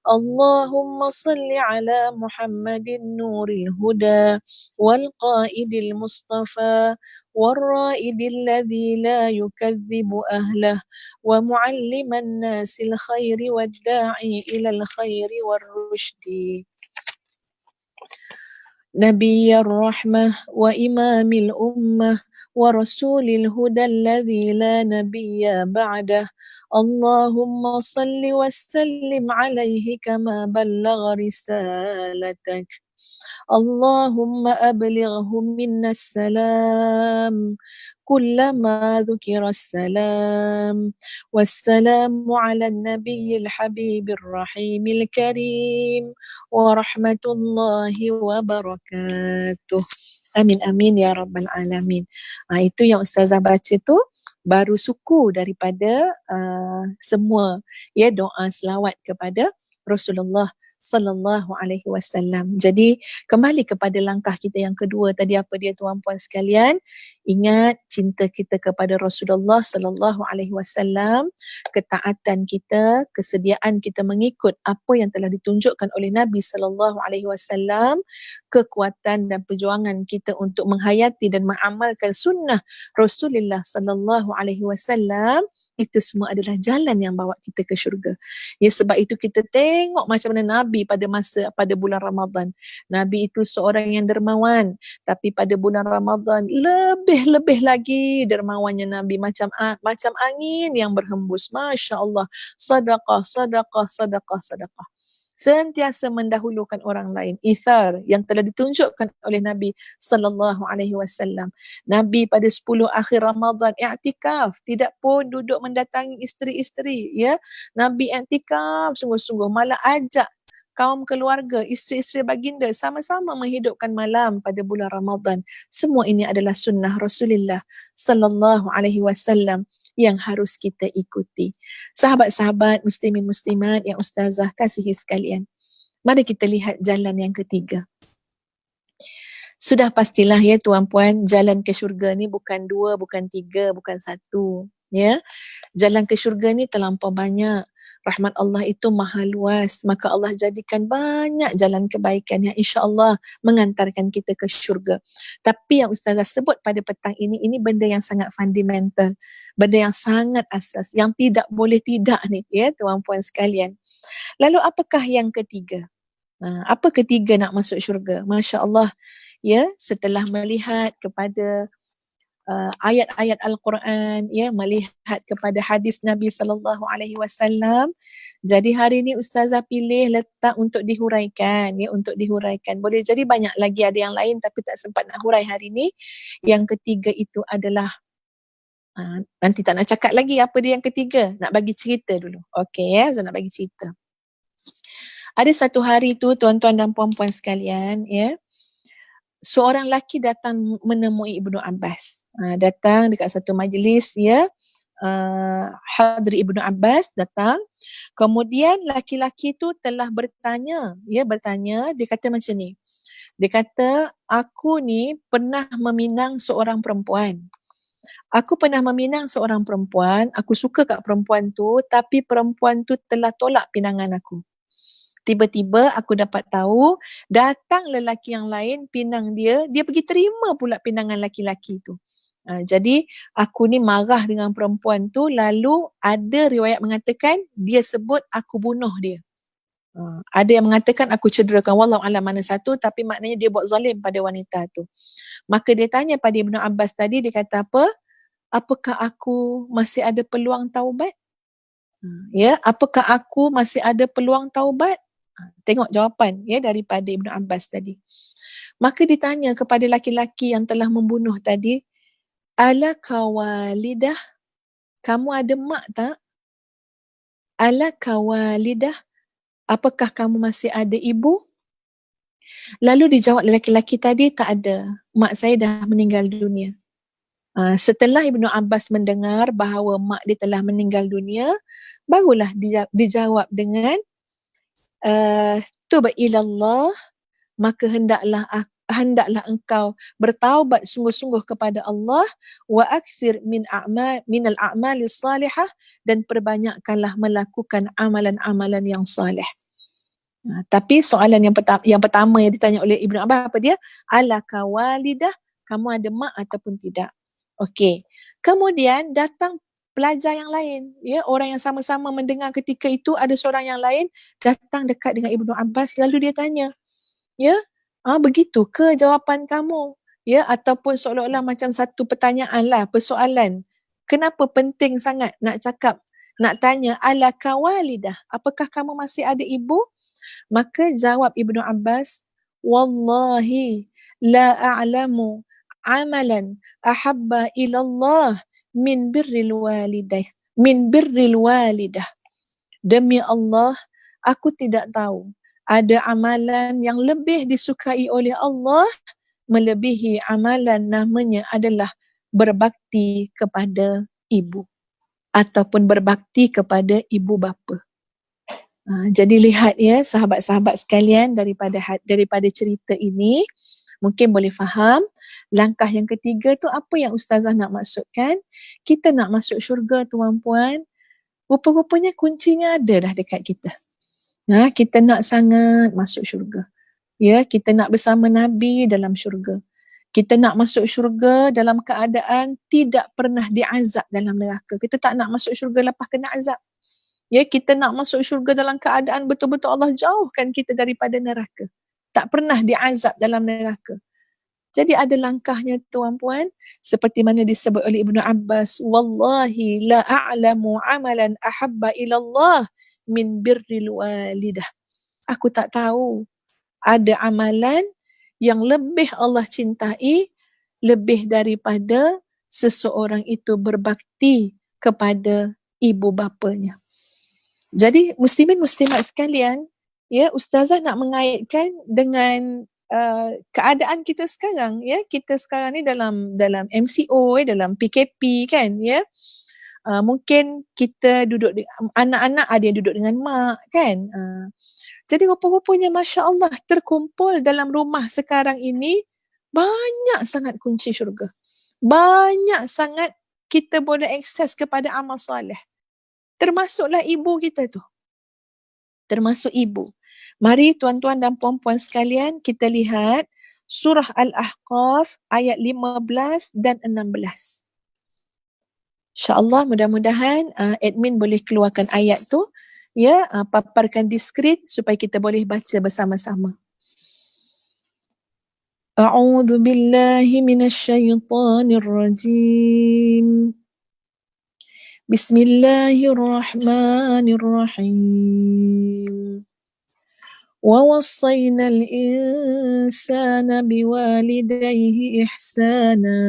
اللهم صل على محمد نور الهدى والقائد المصطفى والرائد الذي لا يكذب أهله ومعلم الناس الخير والداعي إلى الخير والرشد. نبي الرحمة وإمام الأمة ورسول الهدى الذي لا نبي بعده اللهم صل وسلم عليه كما بلغ رسالتك اللهم أبلغه منا السلام كلما ذكر السلام والسلام على النبي الحبيب الرحيم الكريم ورحمة الله وبركاته. Amin amin ya rabbal alamin. Itu yang Ustazah baca tu baru suku daripada semua ya doa selawat kepada Rasulullah sallallahu alaihi wasallam. Jadi kembali kepada langkah kita yang kedua tadi, apa dia tuan-puan sekalian? Ingat cinta kita kepada Rasulullah sallallahu alaihi wasallam, ketaatan kita, kesediaan kita mengikut apa yang telah ditunjukkan oleh Nabi sallallahu alaihi wasallam, kekuatan dan perjuangan kita untuk menghayati dan mengamalkan sunnah Rasulullah sallallahu alaihi wasallam, itu semua adalah jalan yang bawa kita ke syurga. Ya, sebab itu kita tengok macam mana Nabi pada bulan Ramadan. Nabi itu seorang yang dermawan, tapi pada bulan Ramadan lebih lagi dermawannya Nabi, macam angin yang berhembus. Masya Allah. Sadaqah, sadaqah, sadaqah, sadaqah. Sentiasa mendahulukan orang lain. Ithar yang telah ditunjukkan oleh Nabi sallallahu alaihi wasallam. Nabi pada 10 akhir Ramadan i'tikaf, tidak pun duduk mendatangi isteri-isteri, ya. Nabi i'tikaf sungguh-sungguh, malah ajak kaum keluarga, isteri-isteri baginda sama-sama menghidupkan malam pada bulan Ramadan. Semua ini adalah sunnah Rasulullah sallallahu alaihi wasallam yang harus kita ikuti. Sahabat-sahabat muslimin muslimat yang Ustazah kasihi sekalian, mari kita lihat jalan yang ketiga. Sudah pastilah ya tuan-puan, jalan ke syurga ni bukan 2, bukan 3, bukan 1, ya. Jalan ke syurga ni terlampau banyak. Rahmat Allah itu maha luas, maka Allah jadikan banyak jalan kebaikan yang insya-Allah mengantarkan kita ke syurga. Tapi yang Ustazah sebut pada petang ini benda yang sangat fundamental, benda yang sangat asas, yang tidak boleh tidak ni, ya tuan-puan sekalian. Lalu apakah yang ketiga? Apa ketiga nak masuk syurga? Masya Allah, ya, setelah melihat kepada ayat-ayat Al-Quran, ya, melihat kepada hadis Nabi sallallahu alaihi wasallam. Jadi hari ini Ustazah pilih letak untuk dihuraikan, ya, untuk dihuraikan. Boleh jadi banyak lagi ada yang lain tapi tak sempat nak hurai hari ini. Yang ketiga itu adalah nanti tak nak cakap lagi apa dia yang ketiga, nak bagi cerita dulu. Okey, ya, saya nak bagi cerita. Ada satu hari tu tuan-tuan dan puan-puan sekalian, ya, seorang lelaki datang menemui Ibnu Abbas. Datang dekat satu majlis, ya. Hadri Ibnu Abbas datang. Kemudian lelaki-lelaki tu telah bertanya, dia kata macam ni. Dia kata, aku ni pernah meminang seorang perempuan. Aku suka kat perempuan tu, tapi perempuan tu telah tolak pinangan aku. Tiba-tiba aku dapat tahu, datang lelaki yang lain pinang dia pergi terima pula pinangan lelaki tu. Jadi aku ni marah dengan perempuan tu, lalu ada riwayat mengatakan dia sebut aku bunuh dia. Ada yang mengatakan aku cederakan, wallahu alam mana satu, tapi maknanya dia buat zalim pada wanita tu. Maka dia tanya pada Ibnu Abbas tadi, dia kata apa? Apakah aku masih ada peluang taubat? Ya, apakah aku masih ada peluang taubat? Tengok jawapan, ya, daripada Ibnu Abbas tadi. Maka ditanya kepada laki-laki yang telah membunuh tadi, alaka walidah, kamu ada mak tak? Alaka walidah, apakah kamu masih ada ibu? Lalu dijawab lelaki-lelaki tadi, tak ada, mak saya dah meninggal dunia. Setelah Ibnu Abbas mendengar bahawa mak dia telah meninggal dunia, barulah dijawab dengan tub ilallah, maka hendaklah engkau bertaubat sungguh-sungguh kepada Allah, wa akthir minal a'mali salihah, dan perbanyakkanlah melakukan amalan-amalan yang salih. Tapi soalan yang pertama yang ditanya oleh Ibnu Abbas apa dia? Alaka walidah, kamu ada mak ataupun tidak? Okey. Kemudian datang pelajar yang lain, ya, orang yang sama-sama mendengar ketika itu, ada seorang yang lain datang dekat dengan Ibnu Abbas, lalu dia tanya, ya, Begitu ke jawapan kamu? Ya, ataupun seolah-olah macam satu pertanyaan lah, persoalan. Kenapa penting sangat nak cakap, nak tanya, alaka walidah? Apakah kamu masih ada ibu? Maka jawab Ibnu Abbas, wallahi la a'lamu amalan ahabba ilallah min birril walidah. Min birril walidah. Demi Allah, aku tidak tahu ada amalan yang lebih disukai oleh Allah melebihi amalan namanya adalah berbakti kepada ibu ataupun berbakti kepada ibu bapa. Jadi lihat ya sahabat-sahabat sekalian, daripada cerita ini mungkin boleh faham langkah yang ketiga tu apa yang ustazah nak maksudkan. Kita nak masuk syurga tuan-puan, rupa-rupanya kuncinya ada dah dekat kita. Kita nak sangat masuk syurga. Ya, kita nak bersama Nabi dalam syurga. Kita nak masuk syurga dalam keadaan tidak pernah diazab dalam neraka. Kita tak nak masuk syurga lepas kena azab. Ya, kita nak masuk syurga dalam keadaan betul-betul Allah jauhkan kita daripada neraka. Tak pernah diazab dalam neraka. Jadi ada langkahnya tuan-puan, seperti mana disebut oleh Ibnu Abbas, wallahi la a'lamu amalan ahabba ilallah min birril walidah. Aku tak tahu ada amalan yang lebih Allah cintai lebih daripada seseorang itu berbakti kepada ibu bapanya. Jadi muslimin muslimat sekalian, ya, ustazah nak mengaitkan dengan keadaan kita sekarang, ya. Kita sekarang ni dalam MCO, dalam PKP kan, ya. Mungkin kita duduk anak-anak ada yang duduk dengan mak kan. Jadi rupa-rupanya masya-Allah terkumpul dalam rumah sekarang ini banyak sangat kunci syurga. Banyak sangat kita boleh akses kepada amal soleh. Termasuklah ibu kita tu. Termasuk ibu. Mari tuan-tuan dan puan-puan sekalian kita lihat surah Al-Ahqaf ayat 15 dan 16. InsyaAllah mudah-mudahan admin boleh keluarkan ayat tu, ya, paparkan di skrin supaya kita boleh baca bersama-sama. A'udzu billahi minasyaitonir rajim. Bismillahirrahmanirrahim. ووصينا الإنسان بوالديه إحسانا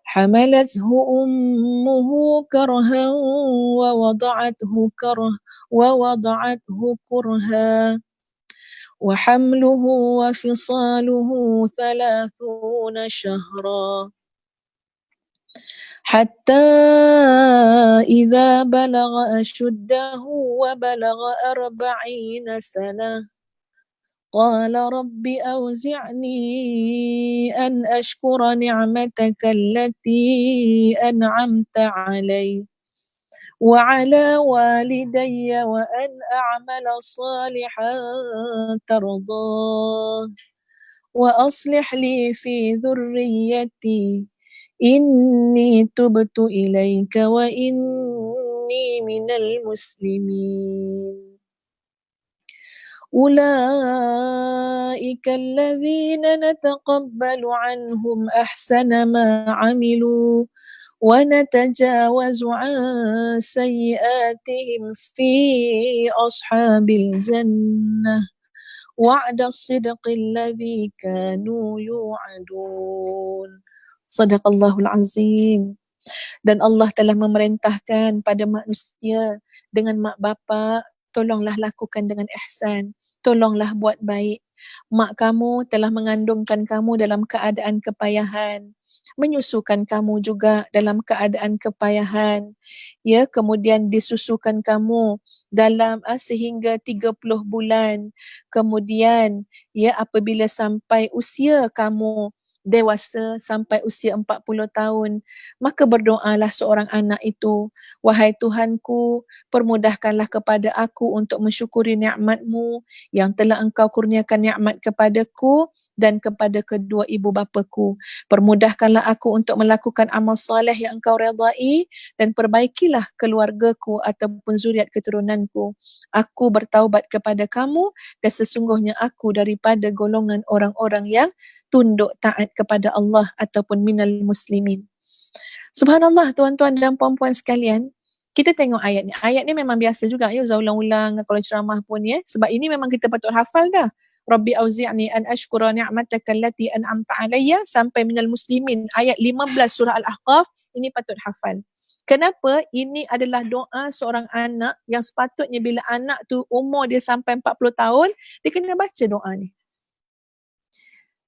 حملته أمه كرها ووضعته كرها وحمله وفصاله 30 شهرا حتى إذا بلغ أشده وبلغ 40 سنة قال رب أوزعني أن أشكر نعمتك التي أنعمت علي وعلى والدي وأن أعمل صالحا ترضاه وأصلح لي في ذريتي إني تبت إليك وإني من المسلمين أولئك الذين نتقبل عنهم أحسن ما عملوا ونتجاوز عن سيئاتهم في أصحاب الجنة وعد الصدق الذي كانوا يوعدون. Sadaqallahul Azim. Dan Allah telah memerintahkan pada manusia dengan mak bapa, tolonglah lakukan dengan ihsan. Tolonglah buat baik. Mak kamu telah mengandungkan kamu dalam keadaan kepayahan. Menyusukan kamu juga dalam keadaan kepayahan. Ya, kemudian disusukan kamu dalam sehingga 30 bulan. Kemudian, ya, apabila sampai usia kamu dewasa sampai usia 40 tahun, maka berdoalah seorang anak itu, wahai Tuhanku, permudahkanlah kepada aku untuk mensyukuri nikmat-Mu yang telah Engkau kurniakan nikmat kepadaku dan kepada kedua ibu bapaku. Permudahkanlah aku untuk melakukan amal soleh yang engkau redai dan perbaikilah keluargaku ataupun zuriat keturunanku. Aku bertaubat kepada kamu dan sesungguhnya aku daripada golongan orang-orang yang tunduk taat kepada Allah ataupun minal muslimin. Subhanallah, tuan-tuan dan puan-puan sekalian, kita tengok ayat ni. Ayat ni memang biasa juga ya, Ustaz ulang-ulang kalau ceramah pun ya. Sebab ini memang kita patut hafal dah. Rabbi auzi'ni an ashkura ni'mataka allati an'amta alayya sampai minal muslimin. Ayat 15 surah Al-Ahqaf, ini patut hafal. Kenapa? Ini adalah doa seorang anak yang sepatutnya bila anak tu umur dia sampai 40 tahun, dia kena baca doa ni.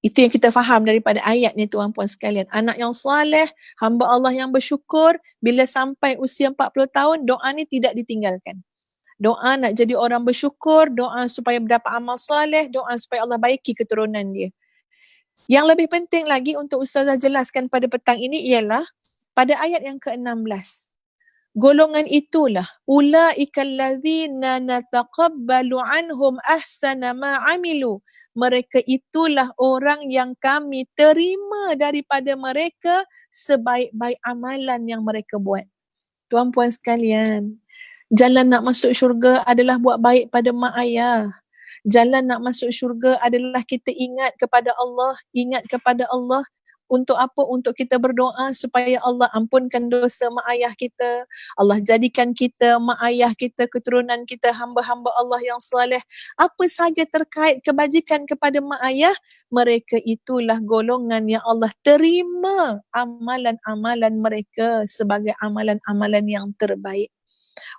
Itu yang kita faham daripada ayat ni tuan-puan sekalian. Anak yang soleh, hamba Allah yang bersyukur, bila sampai usia 40 tahun, doa ni tidak ditinggalkan. Doa nak jadi orang bersyukur, doa supaya mendapat amal soleh, doa supaya Allah baiki keturunan dia. Yang lebih penting lagi untuk Ustazah jelaskan pada petang ini ialah pada ayat yang ke-16. Golongan itulah ulaikal ladzina nataqabbalu anhum ahsana ma amilu. Mereka itulah orang yang kami terima daripada mereka sebaik-baik amalan yang mereka buat. Tuan-puan sekalian, jalan nak masuk syurga adalah buat baik pada mak ayah. Jalan nak masuk syurga adalah kita ingat kepada Allah. Untuk apa? Untuk kita berdoa supaya Allah ampunkan dosa mak ayah kita. Allah jadikan kita, mak ayah kita, keturunan kita hamba-hamba Allah yang soleh. Apa saja terkait kebajikan kepada mak ayah, mereka itulah golongan yang Allah terima amalan-amalan mereka sebagai amalan-amalan yang terbaik.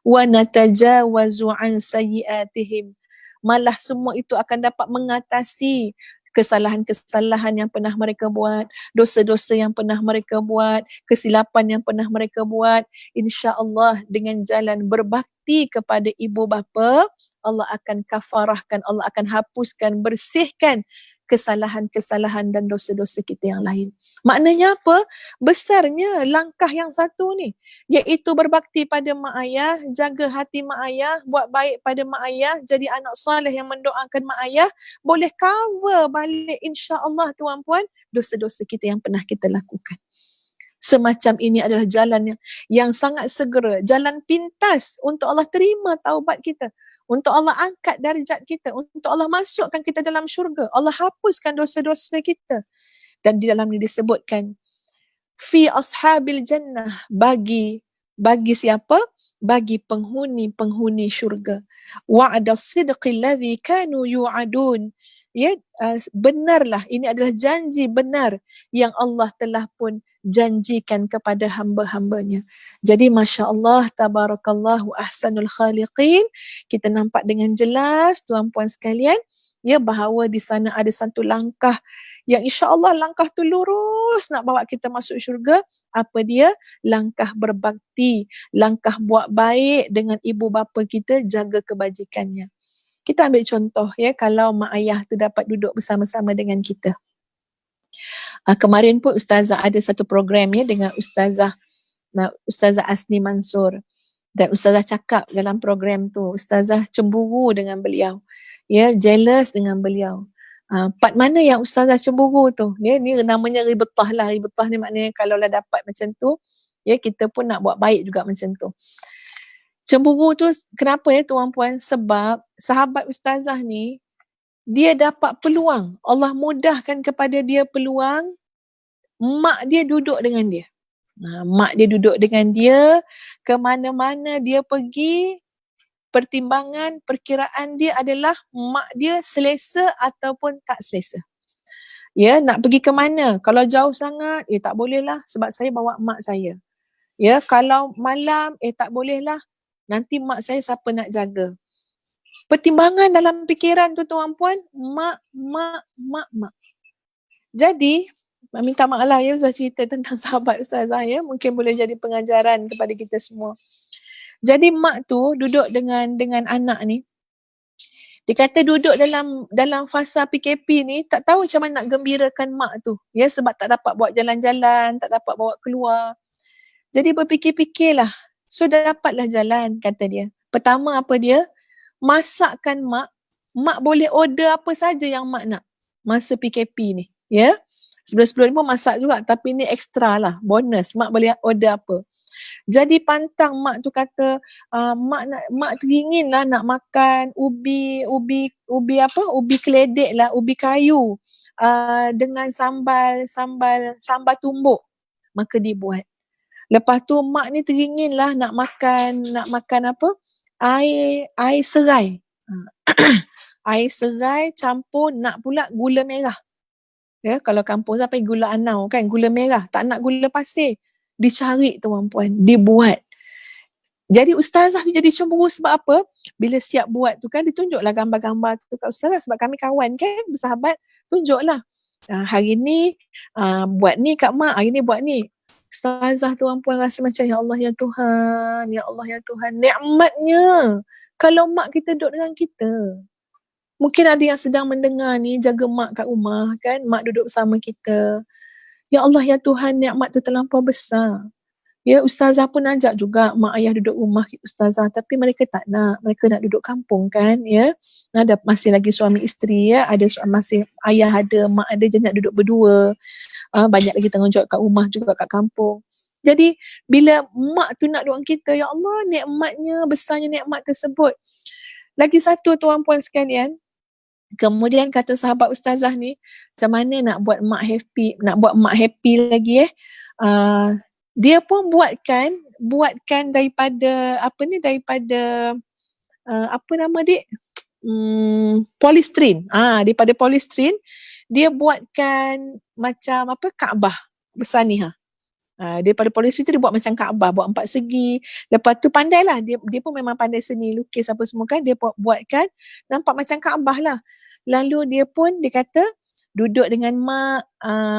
Wa natajawazu an sayyiatihim. Malah semua itu akan dapat mengatasi kesalahan-kesalahan yang pernah mereka buat, dosa-dosa yang pernah mereka buat, kesilapan yang pernah mereka buat. InsyaAllah dengan jalan berbakti kepada ibu bapa, Allah akan kafarahkan, Allah akan hapuskan, bersihkan kesalahan-kesalahan dan dosa-dosa kita yang lain. Maknanya apa? Besarnya langkah yang satu ni, iaitu berbakti pada mak ayah, jaga hati mak ayah, buat baik pada mak ayah, jadi anak soleh yang mendoakan mak ayah, boleh cover balik insya-Allah tuan-puan dosa-dosa kita yang pernah kita lakukan. Semacam ini adalah jalan yang sangat segera, jalan pintas untuk Allah terima taubat kita, untuk Allah angkat darjat kita, untuk Allah masukkan kita dalam syurga, Allah hapuskan dosa-dosa kita. Dan di dalam ini disebutkan fi ashabil jannah, bagi siapa? Bagi penghuni syurga. Wa'ada sidqi alladhi kanu yu'adun. Ya, benarlah, ini adalah janji benar yang Allah telah pun janjikan kepada hamba-hambanya. Jadi Masya Allah, tabarakallahu ahsanul khaliqin, kita nampak dengan jelas tuan-puan sekalian, ya, bahawa di sana ada satu langkah yang insya-Allah langkah tu lurus nak bawa kita masuk syurga. Apa dia? Langkah berbakti, langkah buat baik dengan ibu bapa kita, jaga kebajikannya. Kita ambil contoh ya, kalau mak ayah tu dapat duduk bersama-sama dengan kita. Kemarin pun Ustazah ada satu program ya dengan Ustazah Asni Mansur, dan Ustazah cakap dalam program tu, Ustazah cemburu dengan beliau, ya, jealous dengan beliau. Part mana yang Ustazah cemburu tu? Ya, ni namanya ribetah lah. Ribetah ni maknanya kalau lah dapat macam tu, ya, kita pun nak buat baik juga macam tu. Cemburu tu kenapa ya tuan-puan? Sebab sahabat Ustazah ni, dia dapat peluang. Allah mudahkan kepada dia peluang, mak dia duduk dengan dia. Mak dia duduk dengan dia, ke mana-mana dia pergi, pertimbangan, perkiraan dia adalah mak dia selesa ataupun tak selesa. Ya, nak pergi ke mana? Kalau jauh sangat, tak boleh lah sebab saya bawa mak saya. Ya, kalau malam, tak boleh lah. Nanti mak saya siapa nak jaga? Pertimbangan dalam fikiran tu tuan-puan, mak. Jadi, minta maaf lah ya, Ustaz cerita tentang sahabat Ustazah ya, mungkin boleh jadi pengajaran kepada kita semua. Jadi mak tu duduk dengan anak ni. Dia kata duduk dalam fasa PKP ni, tak tahu macam mana nak gembirakan mak tu. Ya, sebab tak dapat buat jalan-jalan, tak dapat bawa keluar. Jadi berfikir-fikirlah. So dapatlah jalan, kata dia. Pertama apa dia? Masakkan mak boleh order apa saja yang mak nak. masa PKP ni, ya. Sebelum-sebelum ni pun masak juga, tapi ni ekstra lah, bonus. Mak boleh order apa. Jadi pantang mak tu kata, mak teringin lah nak makan ubi keledek lah, ubi kayu dengan sambal tumbuk. Maka dibuat. Lepas tu mak ni teringin lah nak makan apa? Air serai. Air serai campur nak pula gula merah. Ya, kalau kampung sampai gula anau kan, gula merah, tak nak gula pasir. Dicari tuan-puan, dibuat. Jadi ustazah tu jadi cemburu sebab apa? Bila siap buat tu kan, ditunjuklah gambar-gambar tu kat ustazah sebab kami kawan kan, bersahabat, tunjuklah. Hari ni buat ni kat mak, hari ni buat ni. Ustazah tuan-puan rasa macam, ya Allah ya Tuhan, ya Allah ya Tuhan, nikmatnya kalau mak kita duduk dengan kita. Mungkin ada yang sedang mendengar ni, jaga mak kat rumah kan, mak duduk bersama kita. Ya Allah ya Tuhan, nikmat tu terlampau besar. Ya, ustazah pun ajak juga mak ayah duduk rumah ustazah, tapi mereka tak nak, mereka nak duduk kampung kan, ya. Ada masih lagi suami isteri, ya, ada masih ayah ada, mak ada, je nak duduk berdua. Banyak lagi tanggungjawab kat rumah juga kat kampung. Jadi bila mak tu nak duduk dengan kita, ya Allah, nikmatnya, besarnya nikmat tersebut. Lagi satu tuan-puan sekalian, kemudian kata sahabat ustazah ni, macam mana nak buat mak happy lagi dia pun buatkan daripada apa nama dik? Polystyrene. Daripada polystyrene dia buatkan macam apa, Kaabah besar ni daripada polystyrene tu dia buat macam Kaabah, buat 4 segi. Lepas tu pandailah dia pun memang pandai seni lukis apa semua kan, dia buatkan nampak macam Kaabah lah. Lalu dia kata duduk dengan mak,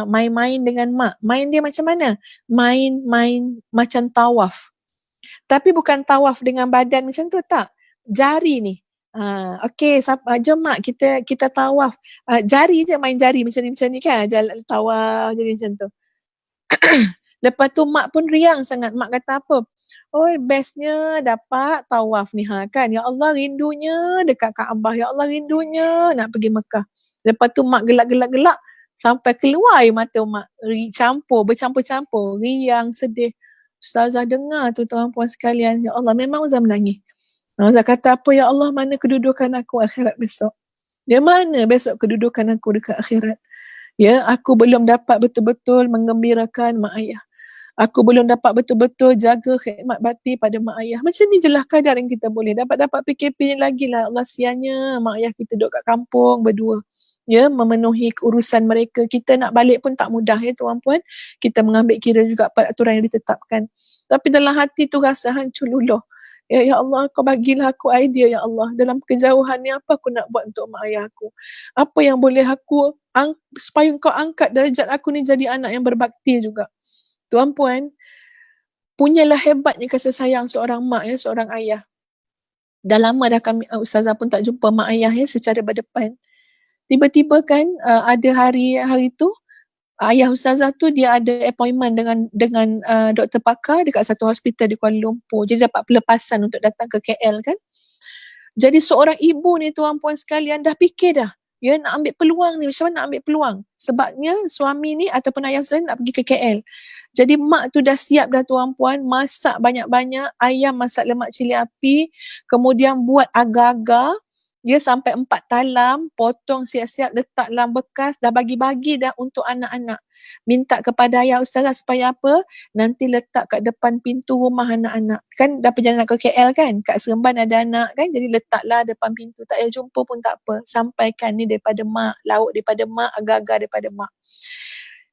main-main dengan mak. Main dia macam mana? Main macam tawaf. Tapi bukan tawaf dengan badan macam tu, tak. Jari ni. Okey, jom mak kita tawaf. Jari je, main jari macam ni kan. Tawaf jadi macam tu. Lepas tu mak pun riang sangat. Mak kata apa? Oi, bestnya dapat tawaf ni kan. Ya Allah, rindunya dekat Kaabah. Ya Allah, rindunya nak pergi Mekah. Lepas tu mak gelak-gelak sampai keluar air mata mak. Bercampur-campur. Riang, sedih. Ustazah dengar tu tuan-puan sekalian. Ya Allah, memang Ustazah menangis. Ustazah kata apa? Ya Allah, mana kedudukan aku akhirat besok? Dia mana besok kedudukan aku dekat akhirat? Ya, aku belum dapat betul-betul menggembirakan mak ayah. Aku belum dapat betul-betul jaga khidmat bakti pada mak ayah. Macam ni je lah kadar yang kita boleh. Dapat PKP ni lagi lah. Allah, sianya mak ayah kita duduk kat kampung berdua. Ya, memenuhi urusan mereka. Kita nak balik pun tak mudah ya tuan-puan. Kita mengambil kira juga peraturan yang ditetapkan. Tapi dalam hati tu rasa hancur luluh. Ya Allah, kau bagilah aku idea ya Allah. Dalam kejauhan ni apa aku nak buat untuk mak ayah aku? Apa yang boleh aku supaya kau angkat darjat aku ni jadi anak yang berbakti juga. Tuan-puan, punyalah hebatnya kasih sayang seorang mak ya, seorang ayah. Dah lama dah kami ustazah pun tak jumpa mak ayah ya secara berdepan. Tiba-tiba kan ada hari tu ayah ustazah tu dia ada appointment dengan doktor pakar dekat satu hospital di Kuala Lumpur. Jadi dapat pelepasan untuk datang ke KL kan. Jadi seorang ibu ni tuan-puan sekalian dah fikir dah. Ya, nak ambil peluang ni, macam mana nak ambil peluang? Sebabnya suami ni ataupun ayah ustazah nak pergi ke KL. Jadi mak tu dah siap dah tuan-puan, masak banyak-banyak, ayam masak lemak cili api, kemudian buat agar-agar, dia sampai 4 talam, potong siap-siap, letak dalam bekas, dah bagi-bagi dah untuk anak-anak. Minta kepada ayah ustazah supaya apa? Nanti letak kat depan pintu rumah anak-anak. Kan dah perjalanan ke KL kan? Kat Seremban ada anak kan? Jadi letaklah depan pintu. Tak payah jumpa pun tak apa. Sampaikan ni daripada mak, lauk daripada mak, agar-agar daripada mak.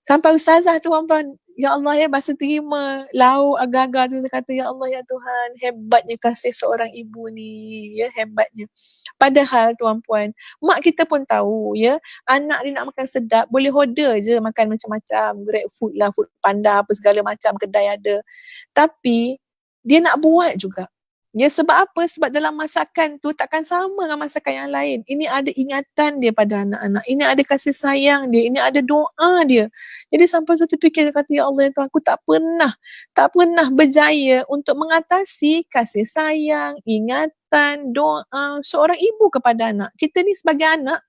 Sampai ustazah tu tuan-tuan, ya Allah ya, bahasa terima lauk agar-agar tu, saya kata ya Allah ya Tuhan, hebatnya kasih seorang ibu ni, ya, hebatnya. Padahal tuan-puan, mak kita pun tahu ya, anak dia nak makan sedap, boleh order je makan macam-macam, Grab food lah, Food Panda, apa segala macam kedai ada. Tapi dia nak buat juga. Ya, sebab apa? Sebab dalam masakan tu takkan sama dengan masakan yang lain. Ini ada ingatan dia pada anak-anak. Ini ada kasih sayang dia. Ini ada doa dia. Jadi sampai saya terfikir, saya kata, ya Allah, ya Tuhan, aku tak pernah berjaya untuk mengatasi kasih sayang, ingatan, doa seorang ibu kepada anak. Kita ni sebagai anak,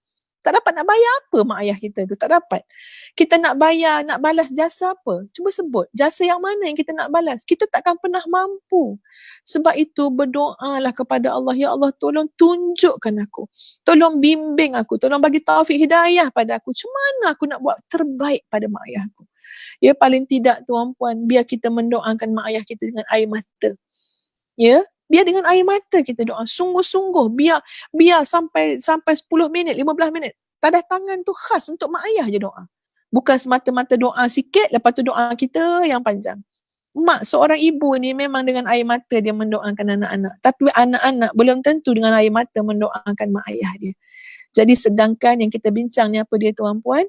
Tak dapat nak bayar apa mak ayah kita tu? Tak dapat. Kita nak bayar, nak balas jasa apa? Cuba sebut. Jasa yang mana yang kita nak balas? Kita takkan pernah mampu. Sebab itu berdoalah kepada Allah. Ya Allah, tolong tunjukkan aku. Tolong bimbing aku. Tolong bagi taufik hidayah pada aku. Cuma mana aku nak buat terbaik pada mak ayah aku? Ya, paling tidak tuan-puan, biar kita mendoakan mak ayah kita dengan air mata. Ya, biar dengan air mata kita doa sungguh-sungguh, biar sampai 10 minit, 15 minit. Tadah tangan tu khas untuk mak ayah je doa. Bukan semata-mata doa sikit, lepas tu doa kita yang panjang. Mak, seorang ibu ni memang dengan air mata dia mendoakan anak-anak. Tapi anak-anak belum tentu dengan air mata mendoakan mak ayah dia. Jadi sedangkan yang kita bincang ni apa dia tuan-puan?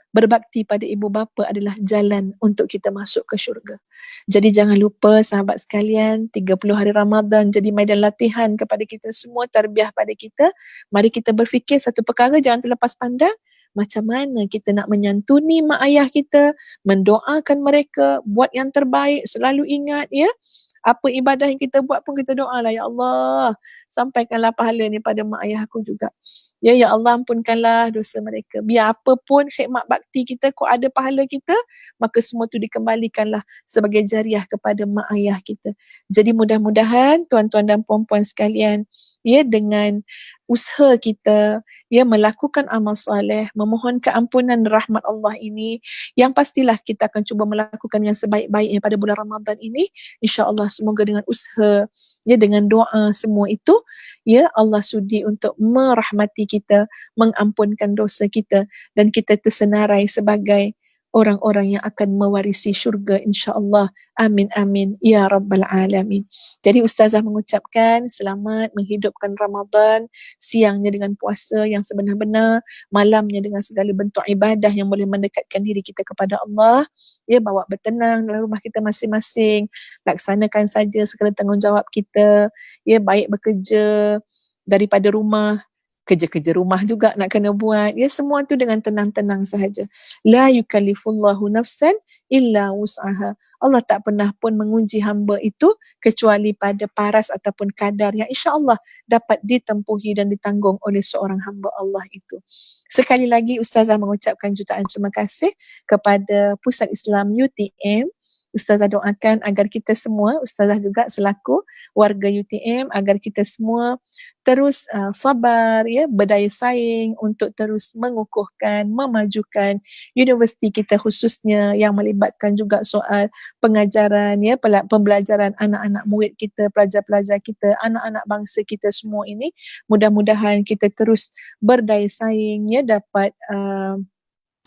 Berbakti pada ibu bapa adalah jalan untuk kita masuk ke syurga. Jadi jangan lupa sahabat sekalian, 30 hari Ramadan jadi medan latihan kepada kita semua, tarbiyah pada kita. Mari kita berfikir satu perkara, jangan terlepas pandang, macam mana kita nak menyantuni mak ayah kita, mendoakan mereka, buat yang terbaik, selalu ingat ya, apa ibadah yang kita buat pun kita doalah, ya Allah, sampaikanlah pahala ni pada mak ayah aku juga. Ya Allah, ampunkanlah dosa mereka. Biar apa pun khidmat bakti kita, kau ada pahala kita, maka semua tu dikembalikanlah sebagai jariah kepada mak ayah kita. Jadi mudah-mudahan tuan-tuan dan puan-puan sekalian, ya, dengan usaha kita, ya, melakukan amal soleh, memohon keampunan rahmat Allah ini, yang pastilah kita akan cuba melakukan yang sebaik-baiknya pada bulan Ramadan ini. InsyaAllah semoga dengan usaha, ya, dengan doa semua itu, ya, Allah sudi untuk merahmati kita, mengampunkan dosa kita, dan kita tersenarai sebagai orang-orang yang akan mewarisi syurga insya-Allah. Amin amin ya rabbal alamin. Jadi ustazah mengucapkan selamat menghidupkan Ramadan, siangnya dengan puasa yang sebenar-benar, malamnya dengan segala bentuk ibadah yang boleh mendekatkan diri kita kepada Allah. Ya, bawa bertenang dalam rumah kita masing-masing, laksanakan saja segala tanggungjawab kita, ya, baik bekerja daripada rumah, kerja-kerja rumah juga nak kena buat, ya, semua tu dengan tenang-tenang sahaja. La yukallifullahu nafsan illa wus'aha. Allah tak pernah pun menguji hamba itu kecuali pada paras ataupun kadar yang insya-Allah dapat ditempuhi dan ditanggung oleh seorang hamba Allah itu. Sekali lagi ustazah mengucapkan jutaan terima kasih kepada Pusat Islam UTM. Ustazah doakan agar kita semua, ustazah juga selaku warga UTM, agar kita semua terus sabar, ya, berdaya saing untuk terus mengukuhkan, memajukan universiti kita khususnya yang melibatkan juga soal pengajaran, ya, pembelajaran anak-anak murid kita, pelajar-pelajar kita, anak-anak bangsa kita semua ini. Mudah-mudahan kita terus berdaya saing, ya, dapat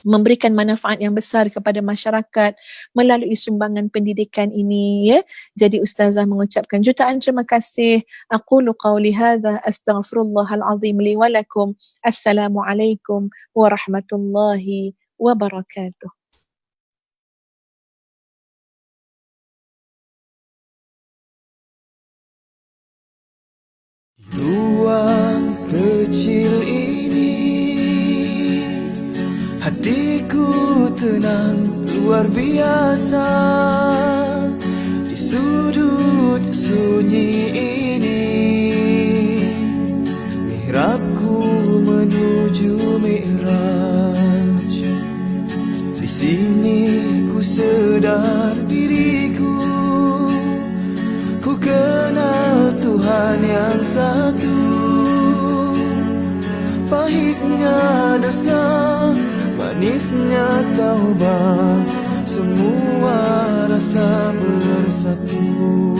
memberikan manfaat yang besar kepada masyarakat melalui sumbangan pendidikan ini, ya. Jadi ustazah mengucapkan jutaan terima kasih. Aqulu qawli hadza astaghfirullahal azim li wa lakum. Assalamualaikum warahmatullahi wabarakatuh. Ruang kecil ini hatiku tenang luar biasa. Di sudut sunyi ini mihrabku menuju mi'raj. Di sini ku sedar diriku, ku kenal Tuhan yang satu. Pahitnya dosa, manisnya taubat, semua rasa bersatu.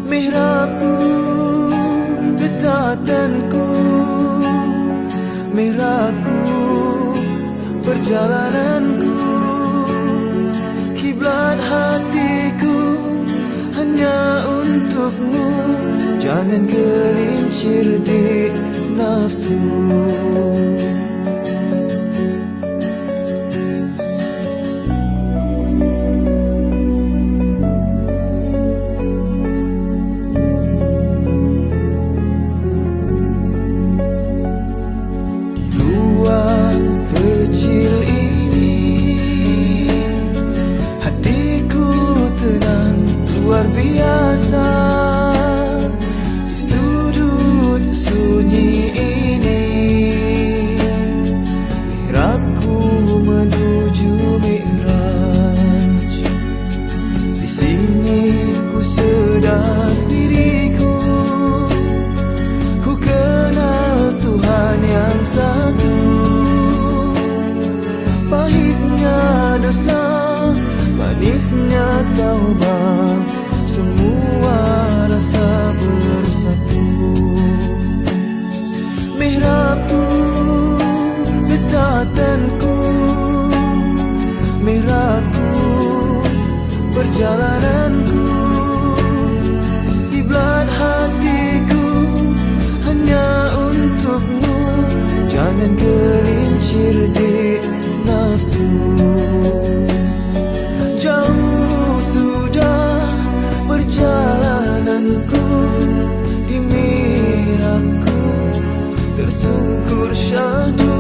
Mihrabku, getatanku, mihrabku, perjalananku, kiblat hatiku hanya untukmu. Jangan gelincir di nafsu. Biasa di sudut sunyi ini rasa, manisnya taubat, semua rasa bersatu. Mihrabku, getatanku, mihrabku, perjalananku, kiblat hatiku hanya untukmu. Jangan gelincir di nafsu. Jauh sudah perjalananku, di mihrabku tersungkur syahdu